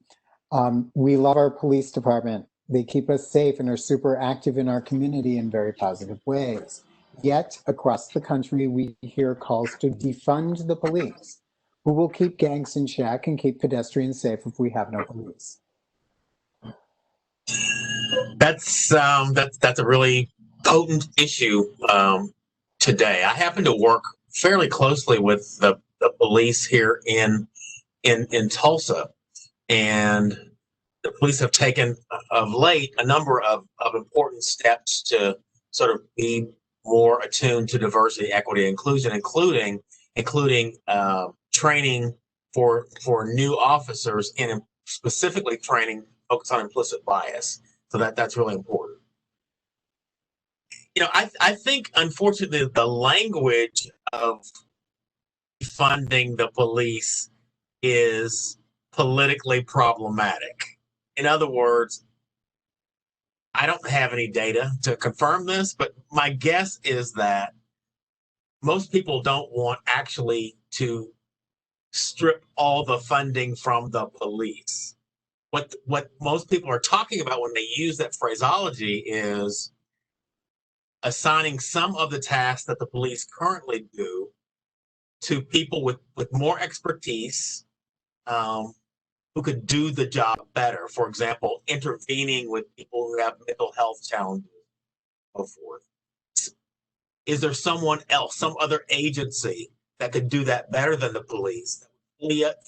We love our police department. They keep us safe and are super active in our community in very positive ways. Yet across the country, we hear calls to defund the police, who will keep gangs in check and keep pedestrians safe if we have no police. That's a really potent issue today. I happen to work fairly closely with the police here in Tulsa, and the police have taken of late a number of important steps to sort of be more attuned to diversity, equity, inclusion, including training for new officers, and specifically training focused on implicit bias. So that's really important. I think, unfortunately, the language of defunding the police is politically problematic. In other words, I don't have any data to confirm this, but my guess is that most people don't want actually to strip all the funding from the police. What most people are talking about when they use that phraseology is assigning some of the tasks that the police currently do to people with more expertise, who could do the job better. For example, intervening with people who have mental health challenges, and so forth. Is there someone else, some other agency that could do that better than the police,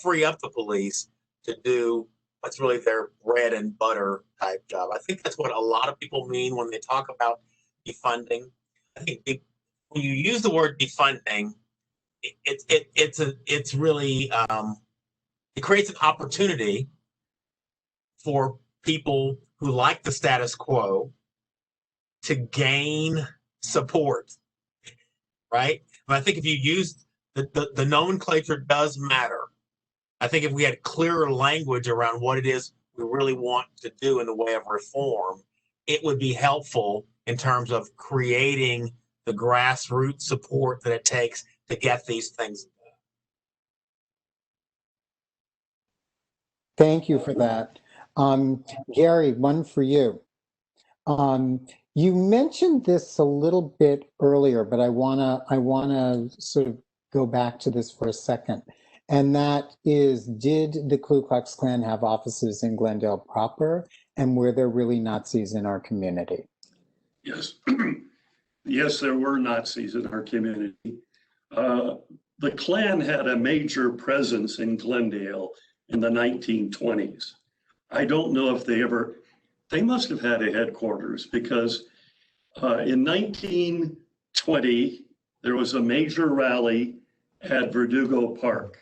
free up the police to do what's really their bread and butter type job? I think that's what a lot of people mean when they talk about defunding. I think when you use the word defunding, it's really it creates an opportunity for people who like the status quo to gain support, right? But I think if you use the nomenclature does matter. I think if we had clearer language around what it is we really want to do in the way of reform, it would be helpful in terms of creating the grassroots support that it takes to get these things done. Thank you for that. Gary, one for you. You mentioned this a little bit earlier, but I wanna sort of go back to this for a second. And that is, did the Ku Klux Klan have offices in Glendale proper, and were there really Nazis in our community? Yes. Yes, there were Nazis in our community. The Klan had a major presence in Glendale in the 1920s. I don't know if they must have had a headquarters, because in 1920, there was a major rally at Verdugo Park.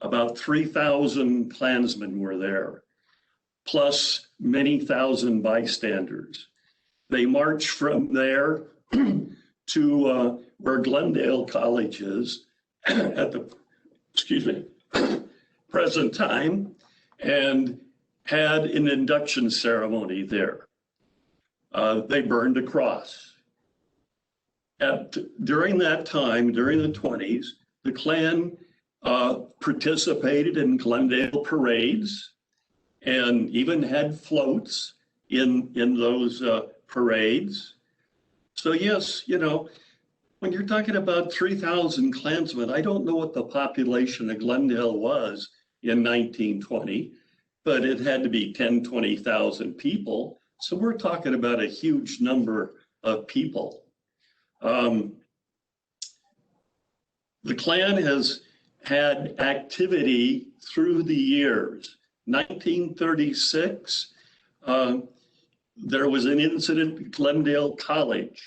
About 3,000 Klansmen were there. plus many thousand bystanders. They marched from there to where Glendale College is at the, present time, and had an induction ceremony there. They burned a cross. During that time, during the 20s, the Klan participated in Glendale parades and even had floats in those parades. So yes, you know, when you're talking about 3,000 Klansmen, I don't know what the population of Glendale was in 1920, but it had to be 10, 20,000 people. So we're talking about a huge number of people. The Klan has had activity through the years. 1936, there was an incident at Glendale College.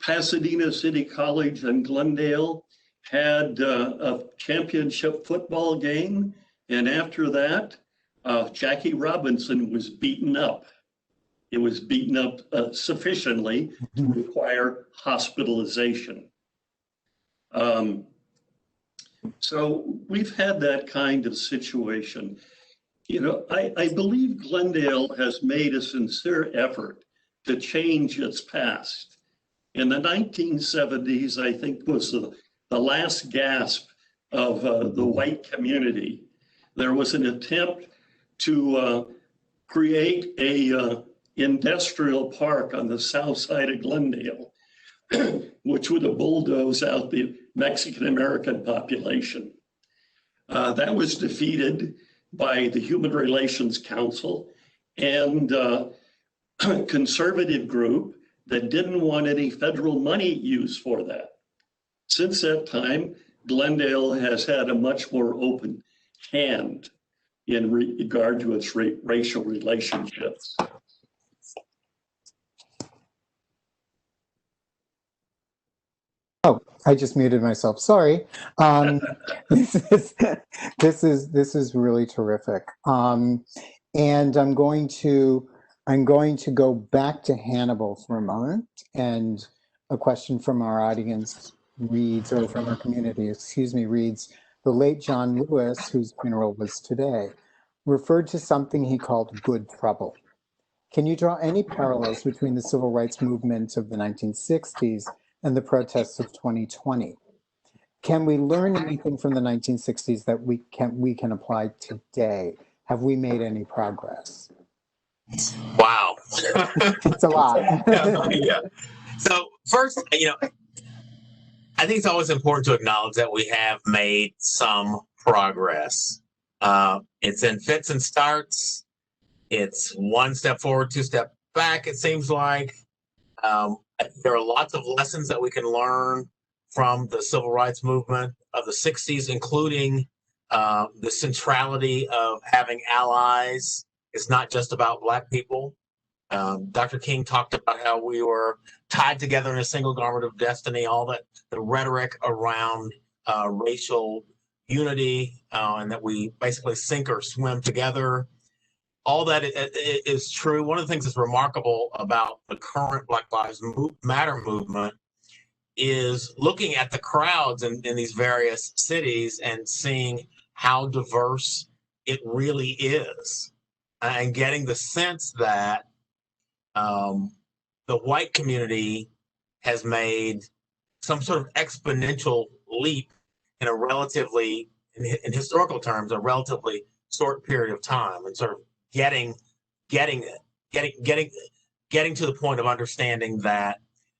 Pasadena City College and Glendale had a championship football game. And after that, Jackie Robinson was beaten up. It was beaten up sufficiently to require hospitalization. So we've had that kind of situation. You know, I believe Glendale has made a sincere effort to change its past. In the 1970s, I think was the last gasp of the white community. There was an attempt to create a industrial park on the south side of Glendale, which would have bulldozed out the Mexican-American population. That was defeated by the Human Relations Council and a conservative group that didn't want any federal money used for that. Since that time, Glendale has had a much more open hand in regard to its racial relationships. Oh, I just muted myself. Sorry. This is really terrific. And I'm going to go back to Hannibal for a moment, and a question from our audience reads, or from our community, excuse me, reads, the late John Lewis, whose funeral was today, referred to something he called good trouble. Can you draw any parallels between the civil rights movement of the 1960s and the protests of 2020? Can we learn anything from the 1960s that we can apply today? Have we made any progress? Wow. It's a lot. Yeah. So first, you know, I think it's always important to acknowledge that we have made some progress. It's in fits and starts. It's one step forward, two step back, it seems like. There are lots of lessons that we can learn from the civil rights movement of the 60s, including the centrality of having allies. It's not just about Black people. Dr. King talked about how we were tied together in a single garment of destiny, all that the rhetoric around racial unity, and that we basically sink or swim together. All that is true. One of the things that's remarkable about the current Black Lives Matter movement is looking at the crowds in these various cities and seeing how diverse it really is, and getting the sense that the white community has made some sort of exponential leap in a relatively, in historical terms, a relatively short period of time, and sort of getting to the point of understanding that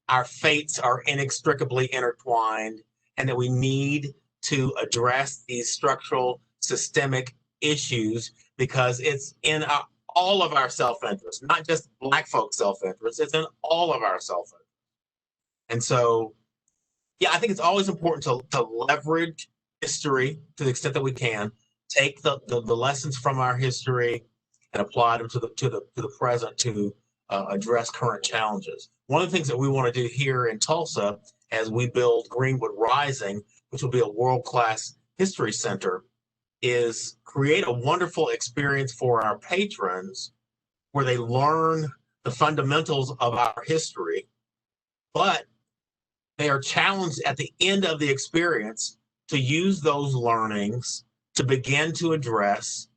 our fates are inextricably intertwined and that we need to address these structural systemic issues because it's in all of our self-interest, not just Black folks' self-interest, it's in all of our self-interest. And so, yeah, I think it's always important to leverage history to the extent that we can, take the lessons from our history and apply them to the present to address current challenges. One of the things that we want to do here in Tulsa as we build Greenwood Rising, which will be a world-class history center, is create a wonderful experience for our patrons where they learn the fundamentals of our history, but they are challenged at the end of the experience to use those learnings to begin to address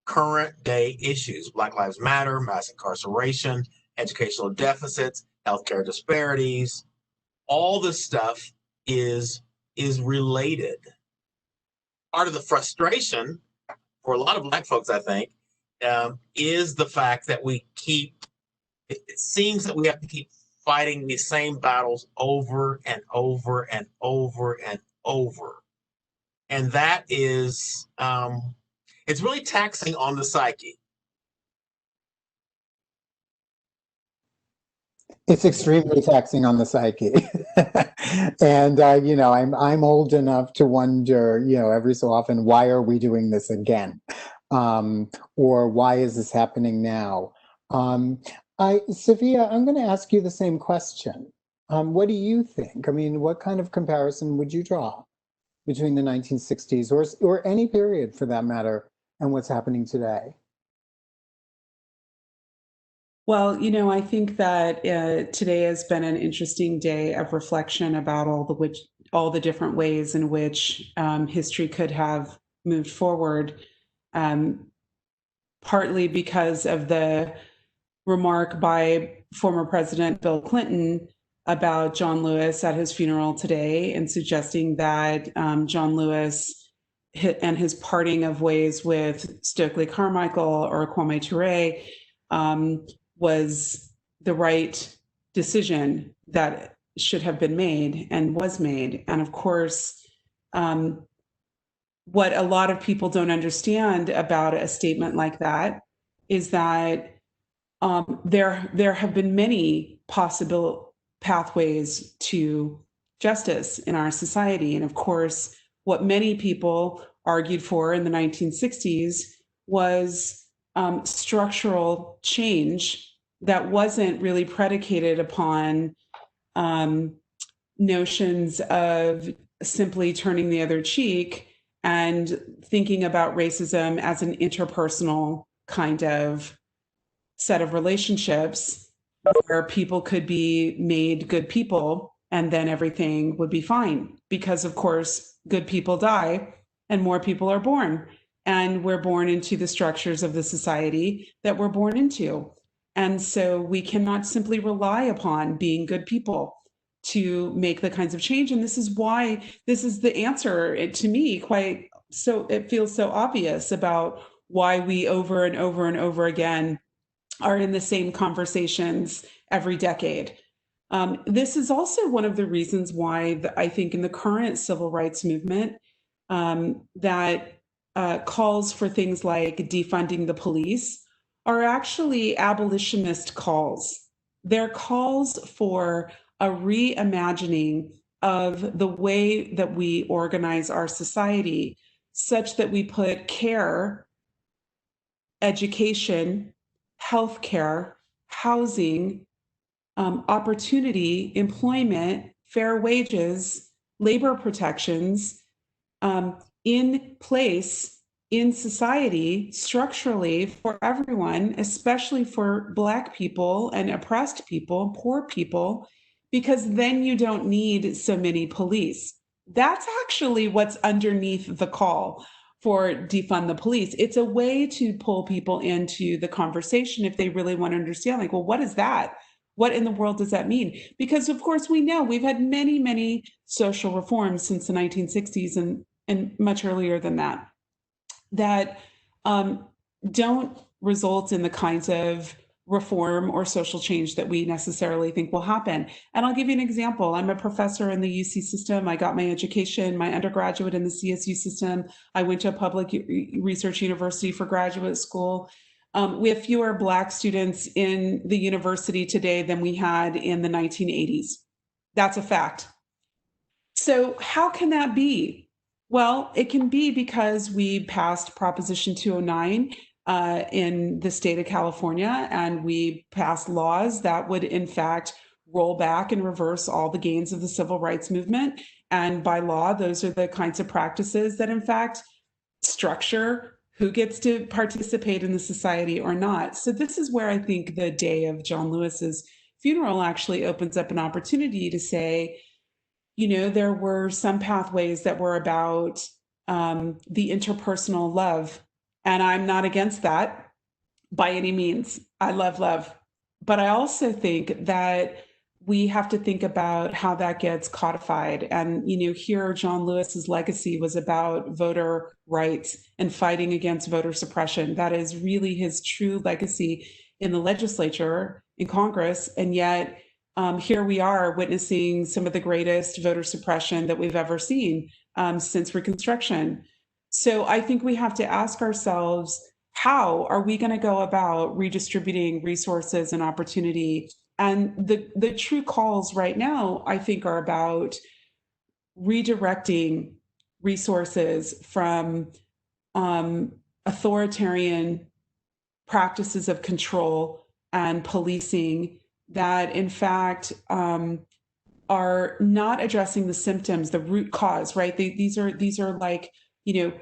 current day issues: Black Lives Matter, mass incarceration, educational deficits, healthcare disparities. All this stuff is related. Part of the frustration for a lot of Black folks, I think, is the fact that it seems that we have to keep fighting these same battles over and over and over and over. And that is, it's really taxing on the psyche. It's extremely taxing on the psyche. And, I'm old enough to wonder, every so often, why are we doing this again? Or why is this happening now? Safiya, I'm going to ask you the same question. What do you think? I mean, what kind of comparison would you draw between the 1960s or any period for that matter and what's happening today? Well, I think that today has been an interesting day of reflection about all the different ways in which history could have moved forward, partly because of the remark by former President Bill Clinton about John Lewis at his funeral today, and suggesting that John Lewis and his parting of ways with Stokely Carmichael or Kwame Ture was the right decision that should have been made and was made. And of course, what a lot of people don't understand about a statement like that is that there have been many possible pathways to justice in our society. And of course, what many people argued for in the 1960s was structural change that wasn't really predicated upon notions of simply turning the other cheek and thinking about racism as an interpersonal kind of set of relationships where people could be made good people and then everything would be fine. Because of course, good people die and more people are born. And we're born into the structures of the society that we're born into. And so we cannot simply rely upon being good people to make the kinds of change. And this is why this is the answer to me, it feels so obvious about why we over and over and over again are in the same conversations every decade. This is also one of the reasons why I think in the current civil rights movement that calls for things like defunding the police are actually abolitionist calls. They're calls for a reimagining of the way that we organize our society such that we put care, education, healthcare, housing, opportunity, employment, fair wages, labor protections, in place in society structurally for everyone, especially for Black people and oppressed people, poor people, because then you don't need so many police. That's actually what's underneath the call for defund the police. It's a way to pull people into the conversation if they really want to understand, like, well, what is that? What in the world does that mean? Because of course we know we've had many, many social reforms since the 1960s and much earlier than that, that don't result in the kinds of reform or social change that we necessarily think will happen. And I'll give you an example. I'm a professor in the UC system. I got my education, my undergraduate in the CSU system. I went to a public research university for graduate school. We have fewer Black students in the university today than we had in the 1980s. That's a fact. So how can that be? Well, it can be because we passed Proposition 209 in the state of California, and we passed laws that would, in fact, roll back and reverse all the gains of the civil rights movement. And by law, those are the kinds of practices that, in fact, structure who gets to participate in the society or not. So this is where I think the day of John Lewis's funeral actually opens up an opportunity to say, you know, there were some pathways that were about the interpersonal love. And I'm not against that by any means. I love love. But I also think that we have to think about how that gets codified. And, you know, here John Lewis's legacy was about voter rights and fighting against voter suppression. That is really his true legacy in the legislature, in Congress. And yet here we are witnessing some of the greatest voter suppression that we've ever seen since Reconstruction. So I think we have to ask ourselves, how are we going to go about redistributing resources and opportunity? And the true calls right now, I think, are about redirecting resources from authoritarian practices of control and policing that, in fact, are not addressing the symptoms, the root cause, right? These are like, you know,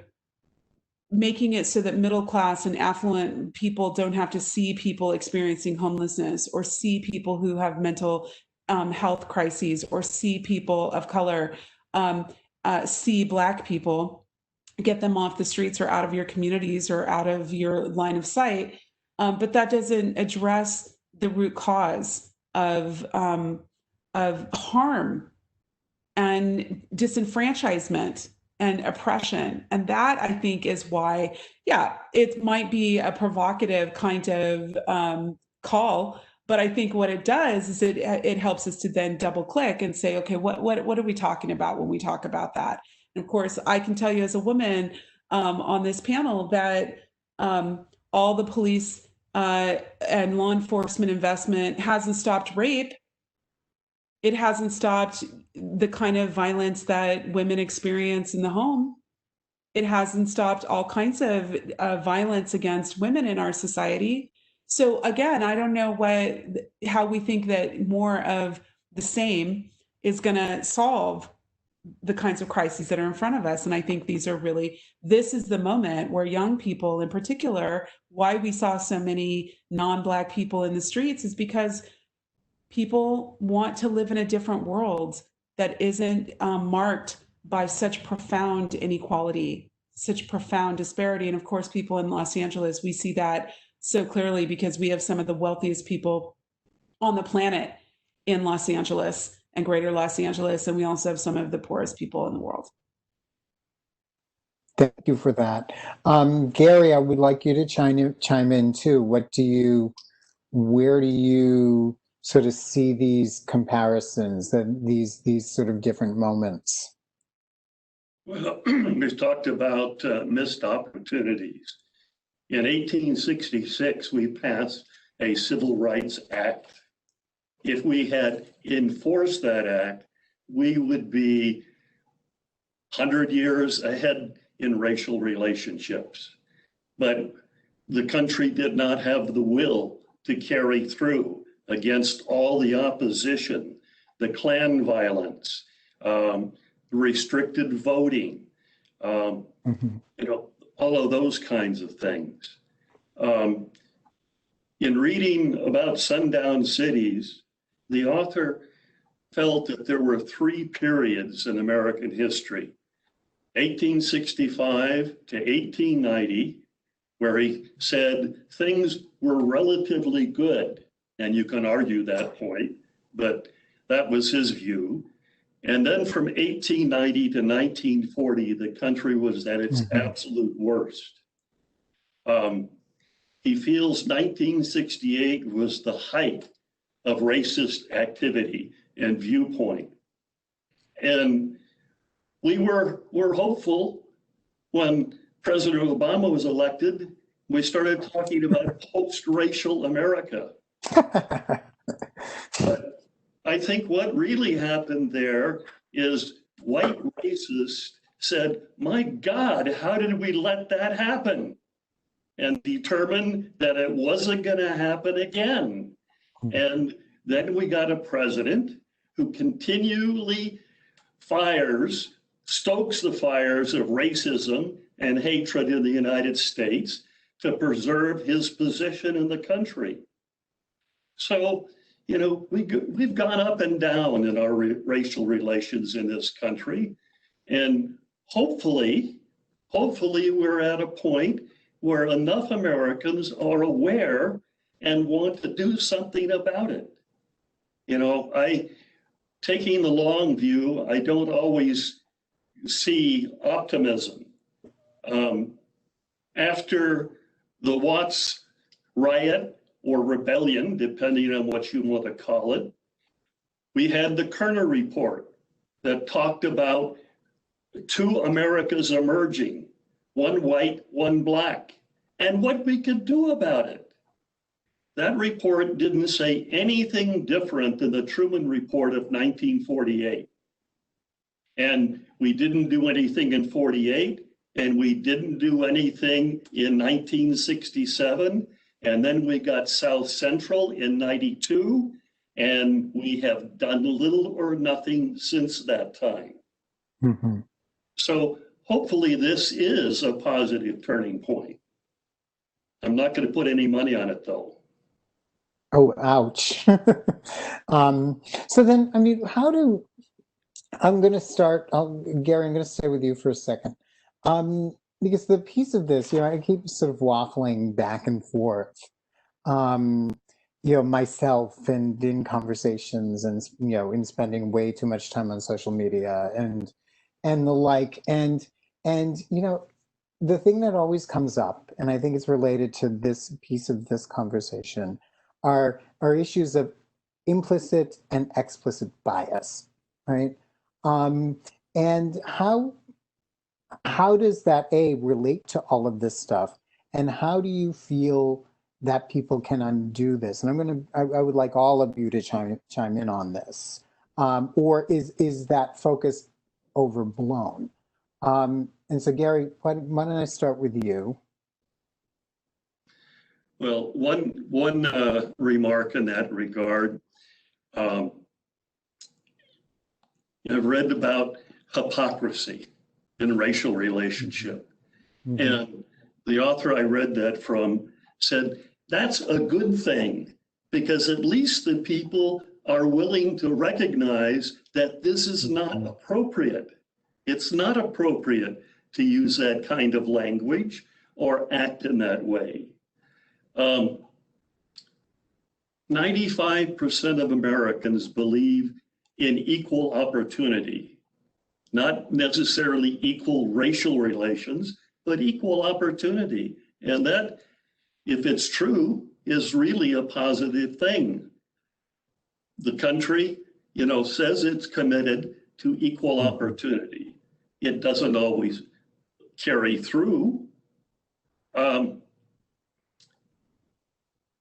making it so that middle class and affluent people don't have to see people experiencing homelessness or see people who have mental health crises or see people of color, see Black people, get them off the streets or out of your communities or out of your line of sight. But that doesn't address the root cause of harm and disenfranchisement and oppression. And that, I think, is why, yeah, it might be a provocative kind of call, but I think what it does is it helps us to then double click and say, okay, what are we talking about when we talk about that? And of course, I can tell you as a woman on this panel that all the police and law enforcement investment hasn't stopped rape. It hasn't stopped the kind of violence that women experience in the home. It hasn't stopped all kinds of violence against women in our society. So again, I don't know how we think that more of the same is going to solve the kinds of crises that are in front of us. And I think this is the moment where young people in particular, why we saw so many non-Black people in the streets is because people want to live in a different world that isn't marked by such profound inequality, such profound disparity. And of course, people in Los Angeles, we see that so clearly because we have some of the wealthiest people on the planet in Los Angeles and greater Los Angeles. And we also have some of the poorest people in the world. Thank you for that. Gary, I would like you to chime in too. Where do you sort of see these comparisons, these sort of different moments? Well, we've talked about missed opportunities. In 1866, we passed a Civil Rights Act. If we had enforced that act, we would be 100 years ahead in racial relationships. But the country did not have the will to carry through against all the opposition, the Klan violence, restricted voting, all of those kinds of things. In reading about sundown cities, the author felt that there were three periods in American history: 1865 to 1890, where he said things were relatively good. And you can argue that point, but that was his view. And then from 1890 to 1940, the country was at its absolute worst. He feels 1968 was the height of racist activity and viewpoint. And we were hopeful when President Obama was elected. We started talking about post-racial America. But I think what really happened there is white racists said, my God, how did we let that happen? And determined that it wasn't going to happen again. And then we got a president who continually stokes the fires of racism and hatred in the United States to preserve his position in the country. So, you know, we've gone up and down in our racial relations in this country. And hopefully we're at a point where enough Americans are aware and want to do something about it. You know, taking the long view, I don't always see optimism. After the Watts riot or rebellion, depending on what you want to call it, we had the Kerner report that talked about two Americas emerging, one white, one black, and what we could do about it. That report didn't say anything different than the Truman Report of 1948. And we didn't do anything in 48, and we didn't do anything in 1967. And then we got South Central in 92, and we have done little or nothing since that time. Mm-hmm. So hopefully this is a positive turning point. I'm not going to put any money on it, though. Oh, ouch. So then, I mean, I'm going to start, Gary, I'm going to stay with you for a second. Because the piece of this, you know, I keep sort of waffling back and forth, you know, myself and in conversations and, you know, in spending way too much time on social media and the like. And, you know, the thing that always comes up, and I think it's related to this piece of this conversation, are issues of implicit and explicit bias, right? And how does that relate to all of this stuff? And how do you feel that people can undo this? And I would like all of you to chime in on this. Or is that focus overblown? And so Gary, why don't I start with you? Well, one remark in that regard, I've read about hypocrisy in racial relationship. Mm-hmm. And the author I read that from said, that's a good thing, because at least the people are willing to recognize that this is not appropriate. It's not appropriate to use that kind of language or act in that way. 95% of Americans believe in equal opportunity, not necessarily equal racial relations, but equal opportunity. And that, if it's true, is really a positive thing. The country, you know, says it's committed to equal opportunity. It doesn't always carry through.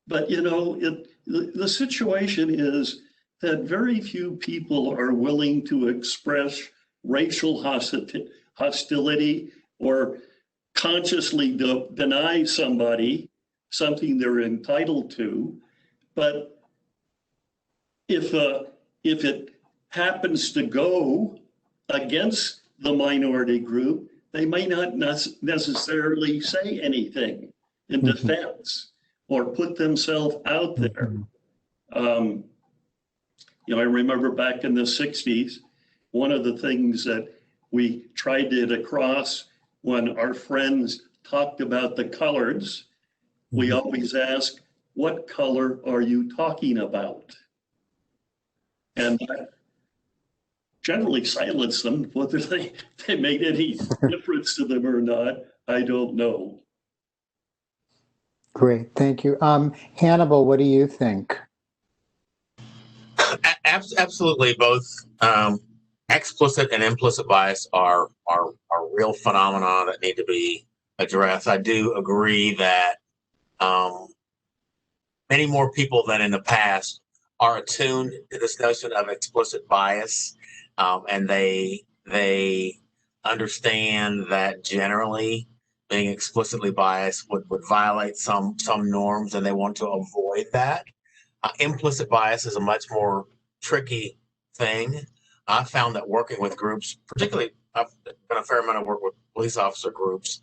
But, you know, the situation is that very few people are willing to express racial hostility or consciously deny somebody something they're entitled to. But if it happens to go against the minority group, they may not necessarily say anything in defense or put themselves out there. You know, I remember back in the 60s, one of the things that we tried to get across when our friends talked about the coloreds, we always asked, what color are you talking about? And that generally silenced them. Whether they made any difference to them or not, I don't know. Great, thank you. Hannibal, what do you think? Absolutely, both explicit and implicit bias are real phenomena that need to be addressed. I do agree that many more people than in the past are attuned to this notion of explicit bias, and they understand that generally being explicitly biased would violate some norms, and they want to avoid that. Implicit bias is a much more tricky thing. I found that working with groups, particularly I've done a fair amount of work with police officer groups.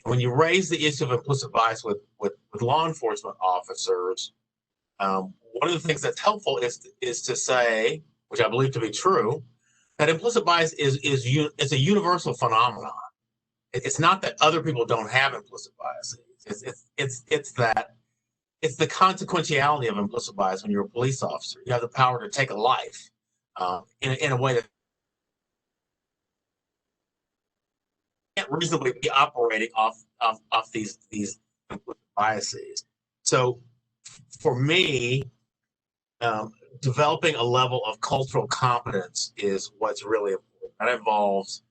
When you raise the issue of implicit bias with law enforcement officers, one of the things that's helpful is to say, which I believe to be true, that implicit bias is a universal phenomenon. It's not that other people don't have implicit biases. It's the consequentiality of implicit bias when you're a police officer. You have the power to take a life in a way that can't reasonably be operating off these implicit biases. So for me, developing a level of cultural competence is what's really important. That involves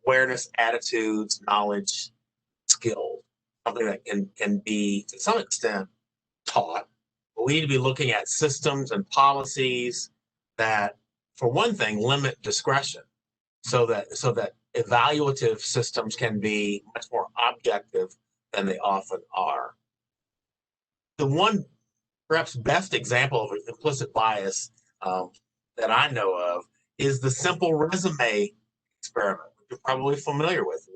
awareness, attitudes, knowledge, skill, something that can be to some extent taught. But we need to be looking at systems and policies that, for one thing, limit discretion, so that evaluative systems can be much more objective than they often are. The one perhaps best example of implicit bias that I know of is the simple resume experiment, which you're probably familiar with.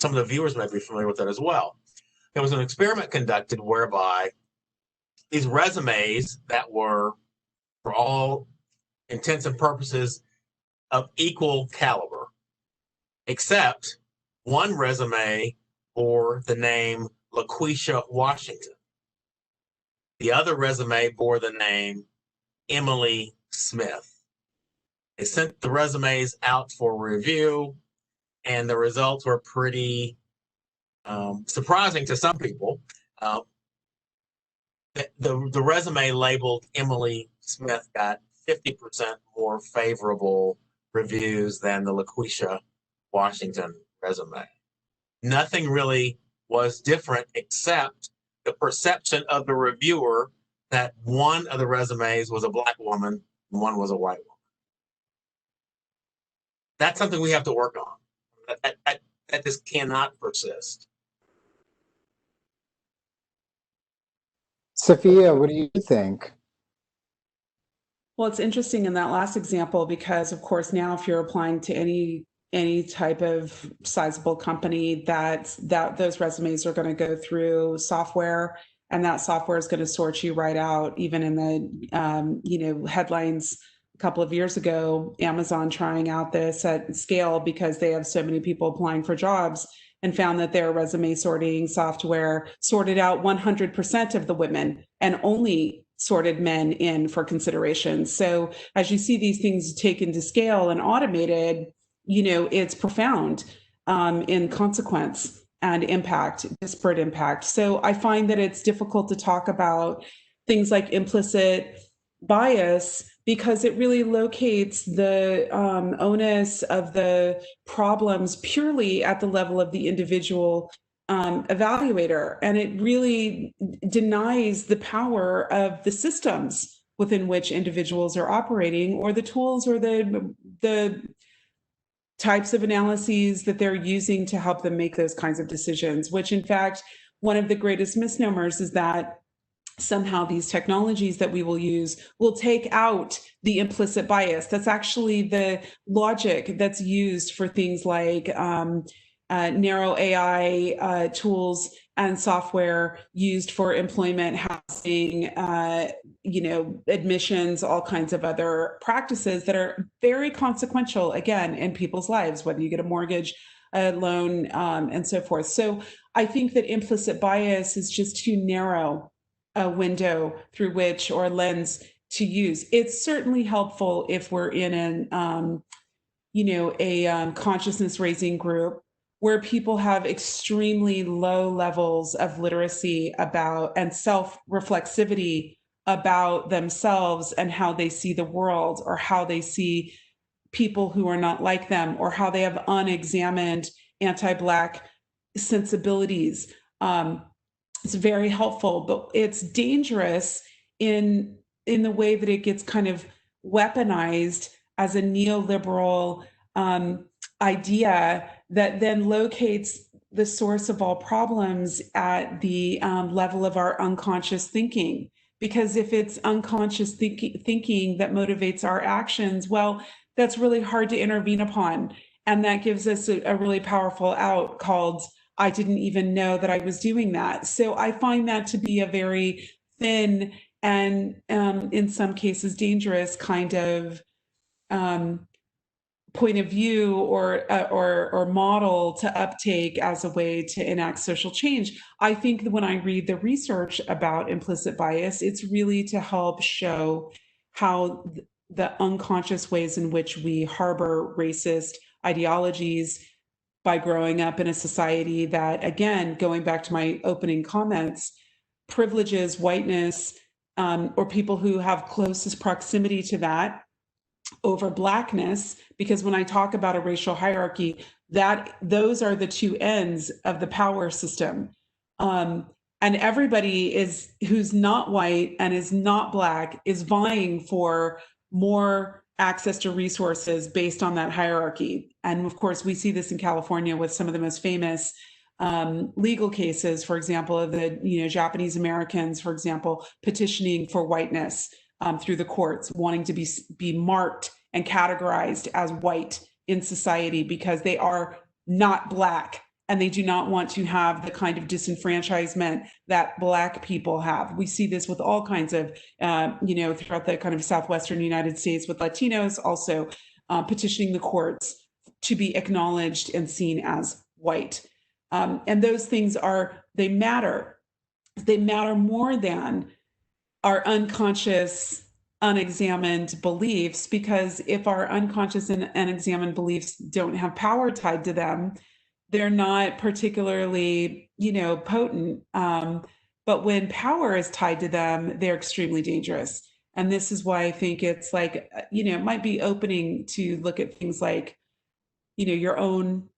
Some of the viewers may be familiar with that as well. There was an experiment conducted whereby these resumes that were, for all intents and purposes, of equal caliber, except one resume bore the name LaQuisha Washington. The other resume bore the name Emily Smith. They sent the resumes out for review, and the results were pretty surprising to some people. The resume labeled Emily Smith got 50% more favorable reviews than the LaQuisha Washington resume. Nothing really was different except the perception of the reviewer that one of the resumes was a Black woman and one was a white woman. That's something we have to work on. That just cannot persist. Safiya, what do you think? Well, it's interesting in that last example because, of course, now if you're applying to any type of sizable company, that those resumes are going to go through software, and that software is going to sort you right out. Even in the headlines a couple of years ago, Amazon trying out this at scale because they have so many people applying for jobs, and found that their resume sorting software sorted out 100% of the women and only sorted men in for consideration. So as you see these things taken to scale and automated, it's profound in consequence and impact, disparate impact. So I find that it's difficult to talk about things like implicit bias because it really locates the onus of the problems purely at the level of the individual evaluator. And it really denies the power of the systems within which individuals are operating, or the tools or the types of analyses that they're using to help them make those kinds of decisions, which in fact, one of the greatest misnomers is that somehow these technologies that we will use will take out the implicit bias. That's actually the logic that's used for things like narrow AI tools and software used for employment, housing, admissions, all kinds of other practices that are very consequential, again, in people's lives, whether you get a mortgage, a loan, and so forth. So I think that implicit bias is just too narrow a window through which, or lens to use. It's certainly helpful if we're in an, a consciousness raising group where people have extremely low levels of literacy about and self-reflexivity about themselves and how they see the world, or how they see people who are not like them, or how they have unexamined anti-Black sensibilities. It's very helpful, but it's dangerous in the way that it gets kind of weaponized as a neoliberal idea that then locates the source of all problems at the level of our unconscious thinking. Because if it's unconscious thinking that motivates our actions, well, that's really hard to intervene upon. And that gives us a really powerful out called, I didn't even know that I was doing that. So I find that to be a very thin and in some cases dangerous kind of point of view or model to uptake as a way to enact social change. I think that when I read the research about implicit bias, it's really to help show how the unconscious ways in which we harbor racist ideologies by growing up in a society that, again, going back to my opening comments, privileges whiteness or people who have closest proximity to that over Blackness, because when I talk about a racial hierarchy, that those are the two ends of the power system. And everybody is who's not white and is not Black is vying for more access to resources based on that hierarchy. And of course, we see this in California with some of the most famous legal cases, for example, of the Japanese Americans, for example, petitioning for whiteness through the courts, wanting to be marked and categorized as white in society because they are not Black and they do not want to have the kind of disenfranchisement that Black people have. We see this with all kinds of, throughout the kind of Southwestern United States with Latinos also petitioning the courts to be acknowledged and seen as white. And those things they matter. They matter more than our unconscious, unexamined beliefs, because if our unconscious and unexamined beliefs don't have power tied to them, they're not particularly, potent. But when power is tied to them, they're extremely dangerous. And this is why I think it's like, it might be opening to look at things like, your own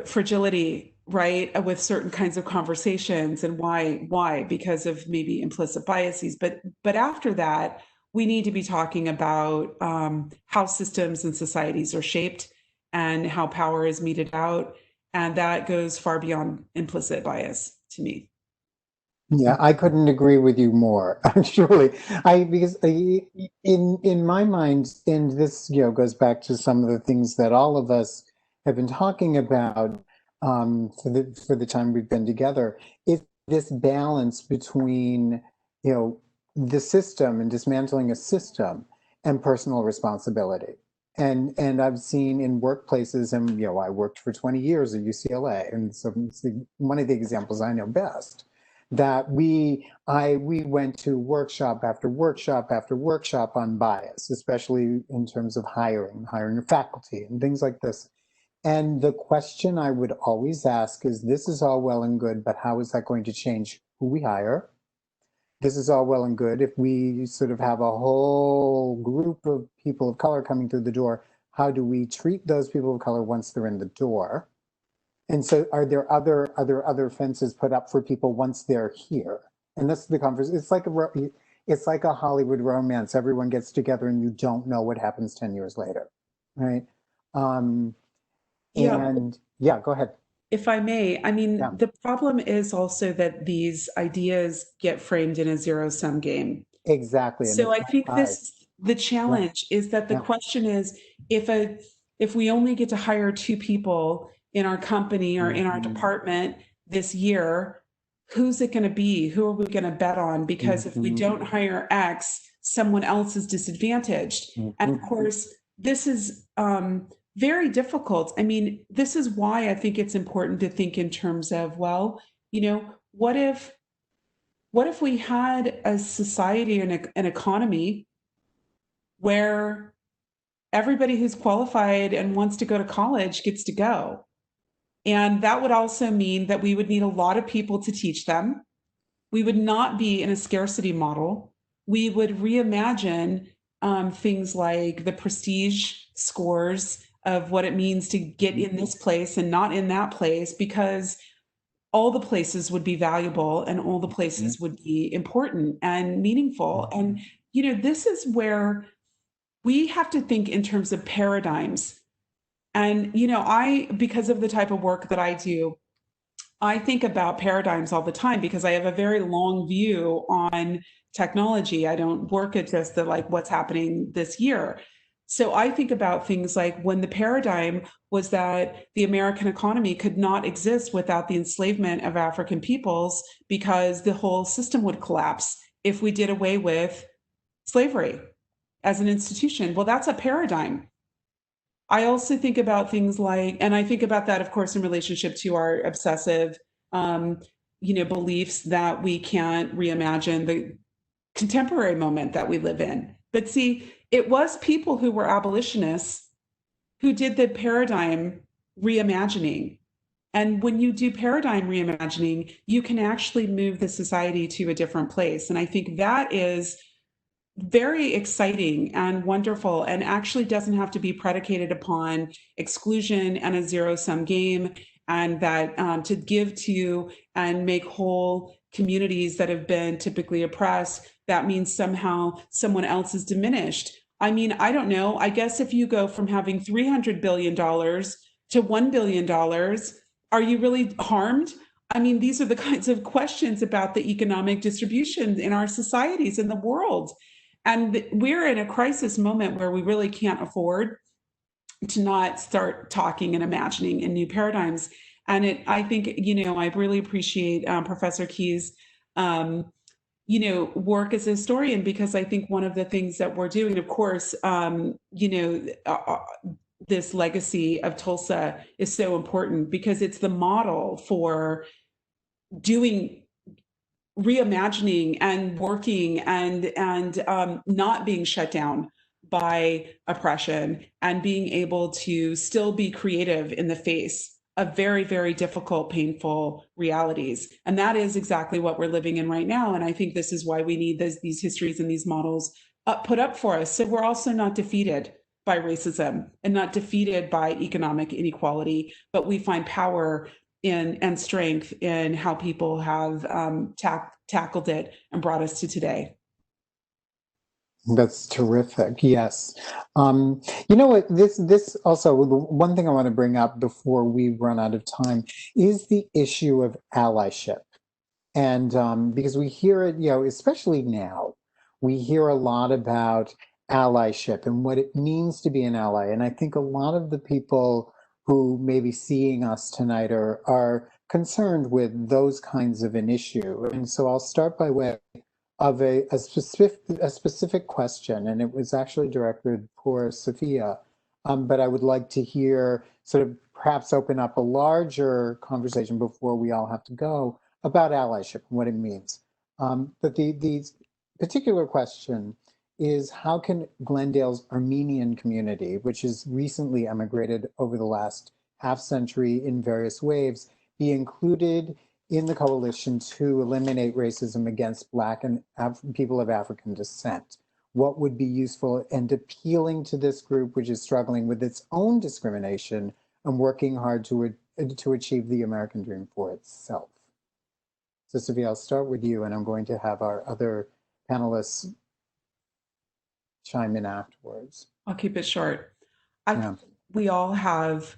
fragility, right, with certain kinds of conversations, and why because of maybe implicit biases, but after that we need to be talking about how systems and societies are shaped and how power is meted out, and that goes far beyond implicit bias to me. Yeah, I couldn't agree with you more, actually. Because in my mind, and this goes back to some of the things that all of us have been talking about for the time we've been together, is this balance between the system and dismantling a system and personal responsibility. And I've seen in workplaces, and I worked for 20 years at UCLA, and so it's one of the examples I know best, that we went to workshop after workshop after workshop on bias, especially in terms of hiring faculty and things like this. And the question I would always ask is, this is all well and good, but how is that going to change who we hire? This is all well and good if we sort of have a whole group of people of color coming through the door. How do we treat those people of color once they're in the door? And so are there other fences put up for people once they're here? And that's the conversation. It's like a Hollywood romance. Everyone gets together and you don't know what happens 10 years later, right? Yeah, go ahead. If I may, the problem is also that these ideas get framed in a zero-sum game. Exactly. So I think the challenge is that the question is, if we only get to hire 2 people in our company or in our department this year, who's it going to be? Who are we going to bet on? Because if we don't hire X, someone else is disadvantaged. And of course, this is very difficult. This is why I think it's important to think in terms of, what if we had a society and an economy where everybody who's qualified and wants to go to college gets to go? And that would also mean that we would need a lot of people to teach them. We would not be in a scarcity model. We would reimagine things like the prestige scores of what it means to get in this place and not in that place, because all the places would be valuable and all the places would be important and meaningful. And, this is where we have to think in terms of paradigms. And, because of the type of work that I do, I think about paradigms all the time because I have a very long view on technology. I don't work at just what's happening this year. So I think about things like when the paradigm was that the American economy could not exist without the enslavement of African peoples because the whole system would collapse if we did away with slavery as an institution. Well, that's a paradigm. I also think about things like, and I think about that, of course, in relationship to our obsessive, beliefs that we can't reimagine the contemporary moment that we live in. But see, it was people who were abolitionists who did the paradigm reimagining. And when you do paradigm reimagining, you can actually move the society to a different place. And I think that is very exciting and wonderful, and actually doesn't have to be predicated upon exclusion and a zero-sum game, and that to give to and make whole communities that have been typically oppressed, that means somehow someone else is diminished. I mean, I don't know. I guess if you go from having $300 billion to $1 billion, are you really harmed? I mean, these are the kinds of questions about the economic distribution in our societies, in the world. And we're in a crisis moment where we really can't afford to not start talking and imagining in new paradigms. And I think, I really appreciate Professor Key's, work as a historian, because I think one of the things that we're doing, of course, this legacy of Tulsa is so important because it's the model for doing reimagining and working and not being shut down by oppression, and being able to still be creative in the face of very, very difficult, painful realities. And that is exactly what we're living in right now. And I think this is why we need these histories and these models put up for us. So we're also not defeated by racism and not defeated by economic inequality, but we find power and strength in how people have tackled it and brought us to today. That's terrific. Yes. You know what? This also, the one thing I want to bring up before we run out of time is the issue of allyship. And because we hear it, especially now, we hear a lot about allyship and what it means to be an ally. And I think a lot of the people who may be seeing us tonight are concerned with those kinds of an issue. And so I'll start by way of a specific question, and it was actually directed for Safiya, but I would like to hear, sort of perhaps open up a larger conversation before we all have to go, about allyship and what it means. But the particular question is, how can Glendale's Armenian community, which has recently emigrated over the last half century in various waves, be included in the coalition to eliminate racism against Black and people of African descent? What would be useful and appealing to this group, which is struggling with its own discrimination and working hard to achieve the American dream for itself? So Sophia, I'll start with you, and I'm going to have our other panelists chime in afterwards. I'll keep it short. We all have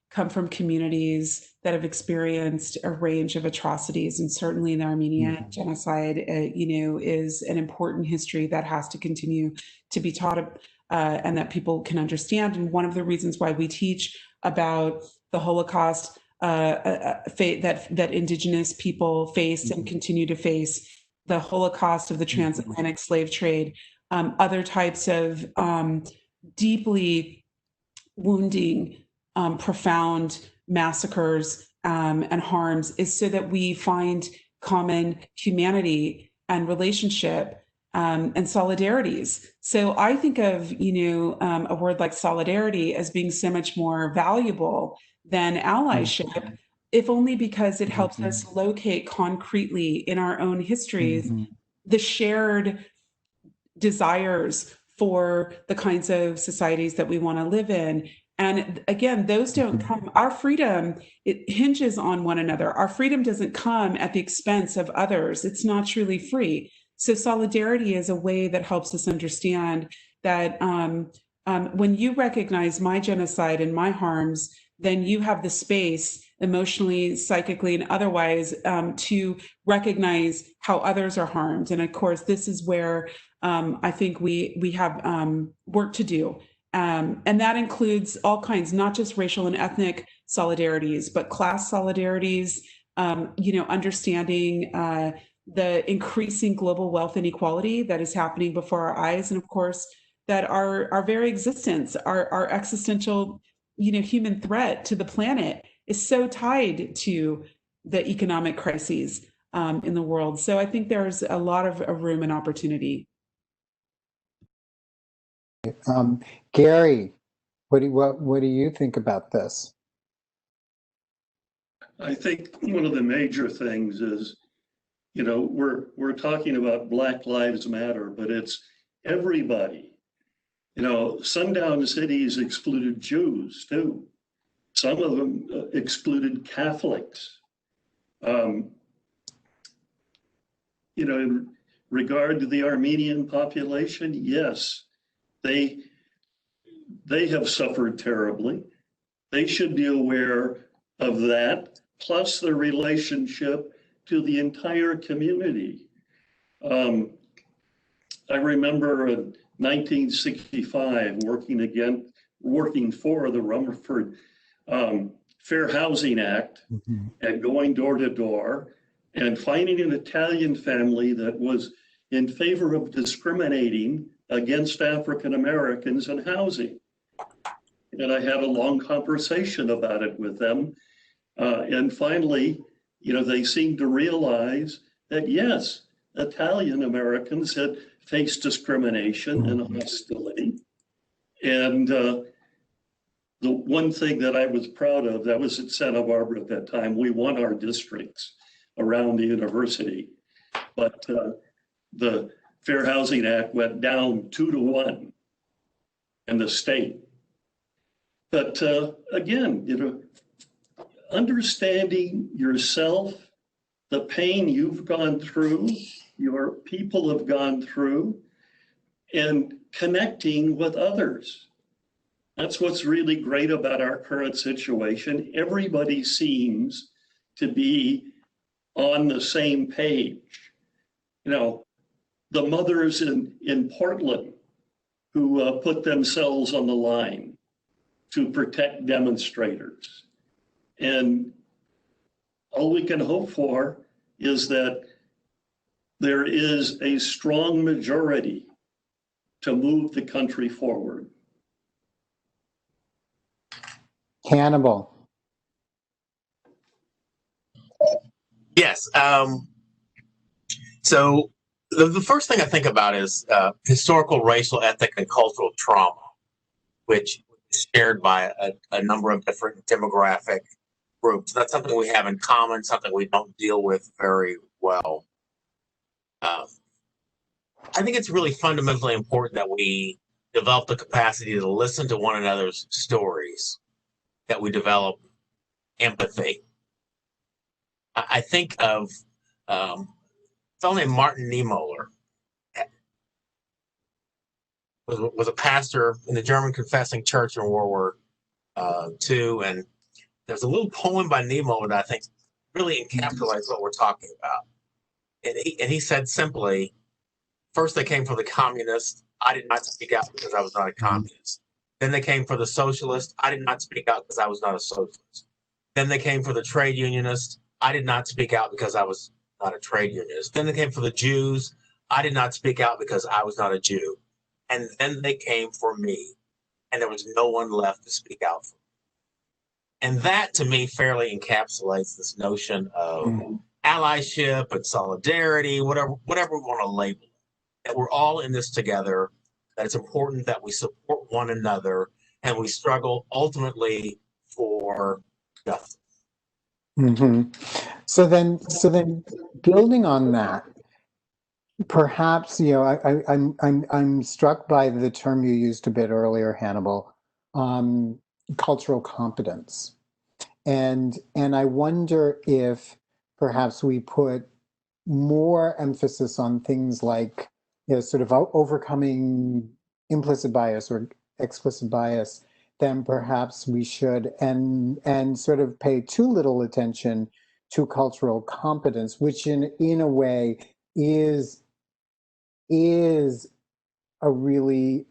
come from communities that have experienced a range of atrocities, and certainly the Armenian genocide, is an important history that has to continue to be taught and that people can understand. And one of the reasons why we teach about the Holocaust that Indigenous people faced and continue to face, the Holocaust of the transatlantic slave trade, other types of deeply wounding, profound massacres and harms, is so that we find common humanity and relationship and solidarities. So I think of, a word like solidarity as being so much more valuable than allyship, if only because it helps us locate concretely in our own histories the shared desires for the kinds of societies that we want to live in. And again, those don't come, our freedom, it hinges on one another. Our freedom doesn't come at the expense of others. It's not truly free. So solidarity is a way that helps us understand that when you recognize my genocide and my harms, then you have the space emotionally, psychically, and otherwise to recognize how others are harmed. And of course, this is where I think we have work to do. And that includes all kinds, not just racial and ethnic solidarities, but class solidarities, understanding the increasing global wealth inequality that is happening before our eyes. And of course, that our very existence, our existential, human threat to the planet is so tied to the economic crises in the world. So I think there's a lot of room and opportunity. Gary, what do you think about this? I think one of the major things is, we're talking about Black Lives Matter, but it's everybody. Sundown cities excluded Jews too. Some of them excluded Catholics. In regard to the Armenian population, yes, they have suffered terribly. They should be aware of that, plus the relationship to the entire community. I remember in 1965 working for the Rumford Fair Housing Act and going door to door and finding an Italian family that was in favor of discriminating against African Americans in housing. And I had a long conversation about it with them. And finally, they seemed to realize that, yes, Italian Americans had faced discrimination and hostility. And the one thing that I was proud of, that was at Santa Barbara at that time, we won our districts around the university. But the Fair Housing Act went down 2-1 in the state. But again, understanding yourself, the pain you've gone through, your people have gone through, and connecting with others. That's what's really great about our current situation. Everybody seems to be on the same page. The mothers in Portland who put themselves on the line to protect demonstrators. And all we can hope for is that there is a strong majority to move the country forward. Hannibal. Yes. So the first thing I think about is historical, racial, ethnic, and cultural trauma, which is shared by a number of different demographic groups. That's something we have in common, something we don't deal with very well. I think it's really fundamentally important that we develop the capacity to listen to one another's stories, that we develop empathy. I think of a fellow named Martin Niemöller, was a pastor in the German Confessing Church in World War II, and there's a little poem by Niemöller that I think really encapsulates what we're talking about. And he said simply, first they came for the communist. I did not speak out because I was not a communist. Then they came for the socialist. I did not speak out because I was not a socialist. Then they came for the trade unionist. I did not speak out because I was not a trade unionist. Then they came for the Jews. I did not speak out because I was not a Jew. And then they came for me, and there was no one left to speak out for me. And that, to me, fairly encapsulates this notion of allyship and solidarity, whatever we want to label it, that we're all in this together, that it's important that we support one another, and we struggle ultimately for justice. So then, building on that, perhaps I'm struck by the term you used a bit earlier, Hannibal, cultural competence, and I wonder if perhaps we put more emphasis on things like sort of overcoming implicit bias or explicit bias than perhaps we should, and sort of pay too little attention to cultural competence, which in a way is is a really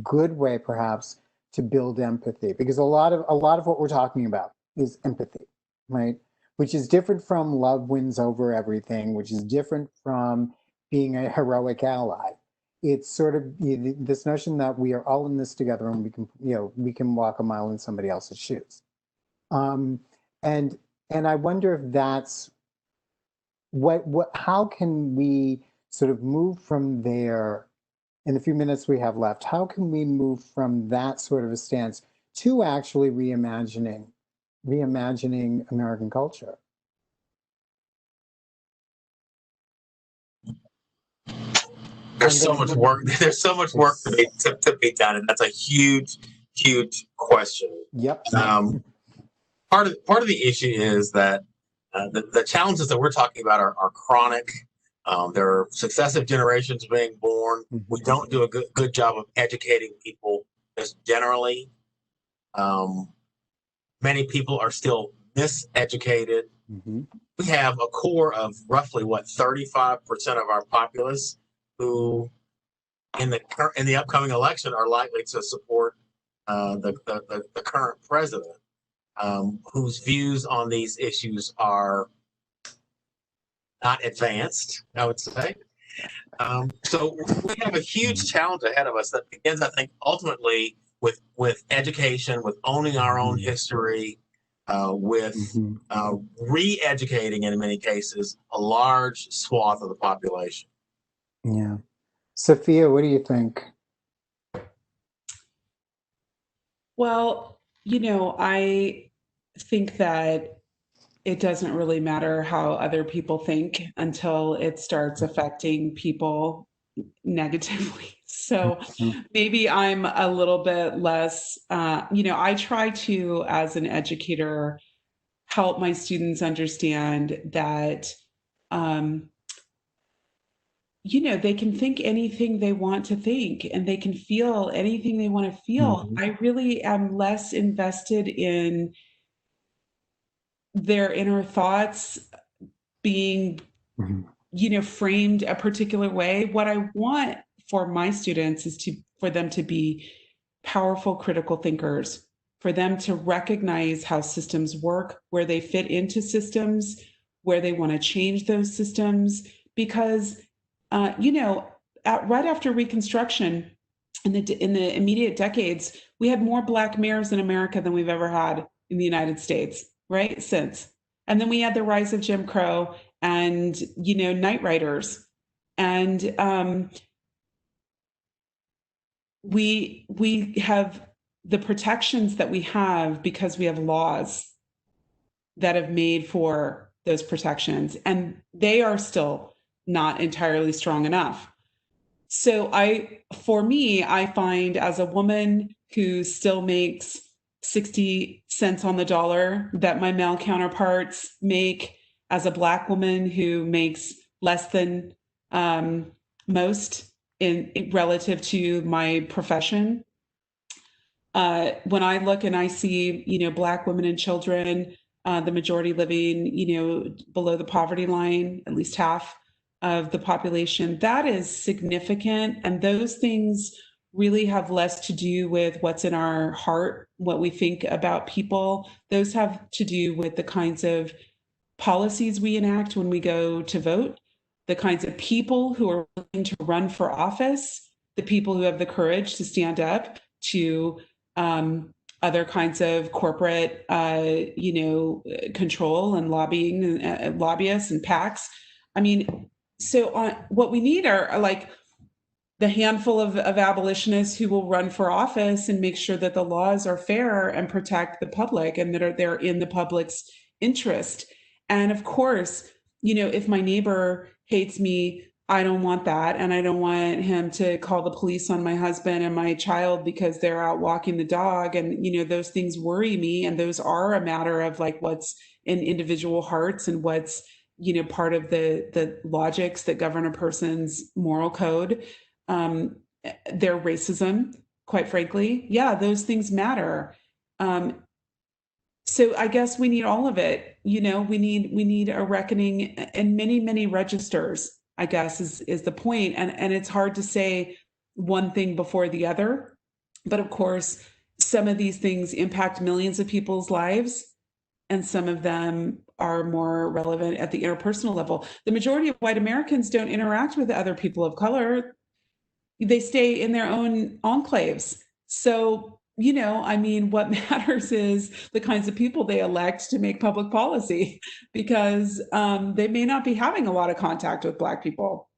good way, perhaps, to build empathy, because a lot of what we're talking about is empathy, right? Which is different from love wins over everything, which is different from being a heroic ally. It's sort of this notion that we are all in this together, and we can walk a mile in somebody else's shoes. And I wonder if that's how can we sort of move from there in the few minutes we have left? How can we move from that sort of a stance to actually reimagining American culture? There's so much work. There's so much work to be done, and that's a huge, huge question. Yep. Part of the issue is that the challenges that we're talking about are chronic. There are successive generations being born. We don't do a good job of educating people just generally. Many people are still miseducated. We have a core of roughly 35% of our populace who, in the upcoming election, are likely to support the current president, whose views on these issues are not advanced, I would say. So we have a huge challenge ahead of us that begins, I think, ultimately with education, with owning our own history, with re-educating, in many cases, a large swath of the population. Yeah. Safiya, what do you think? Well, I think that it doesn't really matter how other people think until it starts affecting people negatively. So maybe I'm a little bit less, I try to, as an educator, help my students understand that, they can think anything they want to think, and they can feel anything they want to feel. I really am less invested in their inner thoughts being, framed a particular way. What I want for my students is for them to be powerful critical thinkers, for them to recognize how systems work, where they fit into systems, where they want to change those systems. Because, right after Reconstruction, in the immediate decades, we had more Black mayors in America than we've ever had in the United States, right? And then we had the rise of Jim Crow and, night riders. And we have the protections that we have because we have laws that have made for those protections, and they are still not entirely strong enough. So for me, I find, as a woman who still makes 60 cents on the dollar that my male counterparts make, as a Black woman who makes less than most in relative to my profession, when I look and I see, Black women and children, the majority living, below the poverty line, at least half of the population, that is significant. And those things really have less to do with what's in our heart, what we think about people. Those have to do with the kinds of policies we enact when we go to vote, the kinds of people who are willing to run for office, the people who have the courage to stand up to other kinds of corporate, control and lobbying, lobbyists and PACs. I mean, so what we need are like the handful of abolitionists who will run for office and make sure that the laws are fair and protect the public, and that they're in the public's interest. And of course, if my neighbor hates me, I don't want that. And I don't want him to call the police on my husband and my child because they're out walking the dog. And, those things worry me. And those are a matter of like what's in individual hearts and what's, part of the logics that govern a person's moral code. Their racism, quite frankly. Yeah, those things matter. So I guess we need all of it. We need a reckoning in many, many registers. I guess is the point. And it's hard to say one thing before the other. But of course, some of these things impact millions of people's lives, and some of them are more relevant at the interpersonal level. The majority of white Americans don't interact with other people of color. They stay in their own enclaves. So, you know, I mean, what matters is the kinds of people they elect to make public policy, because they may not be having a lot of contact with Black people.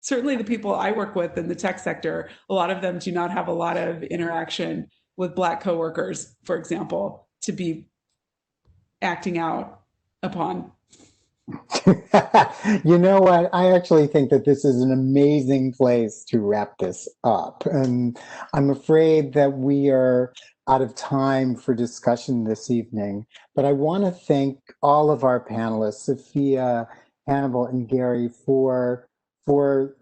Certainly the people I work with in the tech sector, a lot of them do not have a lot of interaction with Black coworkers, for example, to be acting out upon. You know what? I actually think that this is an amazing place to wrap this up. And I'm afraid that we are out of time for discussion this evening. But I want to thank all of our panelists, Safiya, Hannibal, and Gary, for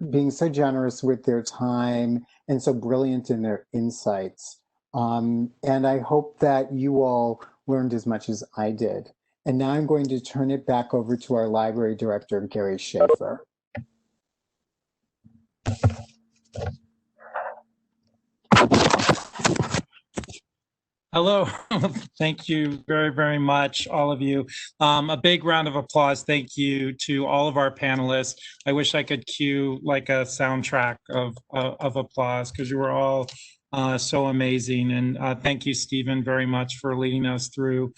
being so generous with their time and so brilliant in their insights. And I hope that you all learned as much as I did. And now I'm going to turn it back over to our library director, Gary Schaefer. Hello. Thank you very, very much, all of you. A big round of applause. Thank you to all of our panelists. I wish I could cue like a soundtrack of applause, because you were all so amazing. And thank you, Stephen, very much for leading us through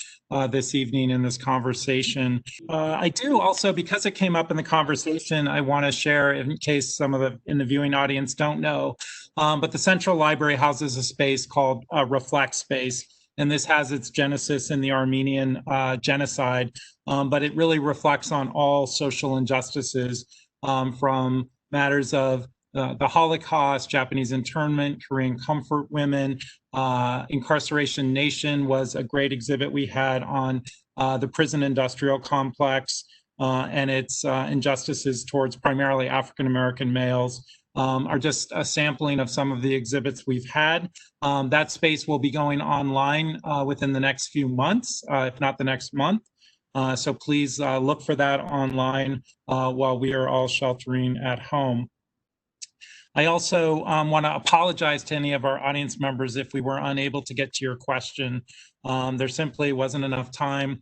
this evening in this conversation. I do also, because it came up in the conversation, I want to share, in case some of the in the viewing audience don't know, but the Central Library houses a space called Reflect Space. And this has its genesis in the Armenian genocide, but it really reflects on all social injustices, from matters of the Holocaust, Japanese internment, Korean comfort women. Incarceration Nation was a great exhibit we had on the prison industrial complex and its injustices towards primarily African-American males. Are just a sampling of some of the exhibits we've had. That space will be going online within the next few months, if not the next month. So please look for that online while we are all sheltering at home. I also want to apologize to any of our audience members if we were unable to get to your question. There simply wasn't enough time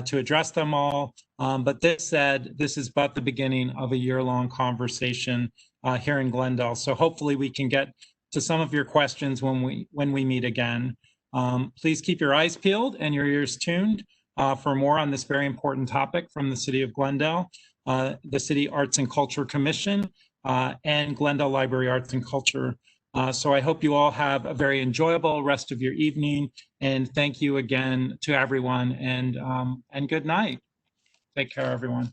to address them all. But this said, this is but the beginning of a year-long conversation here in Glendale. So hopefully we can get to some of your questions when we meet again. Please keep your eyes peeled and your ears tuned for more on this very important topic from the City of Glendale, the City Arts and Culture Commission, and Glendale Library Arts and Culture. So I hope you all have a very enjoyable rest of your evening, and thank you again to everyone, and good night. Take care, everyone.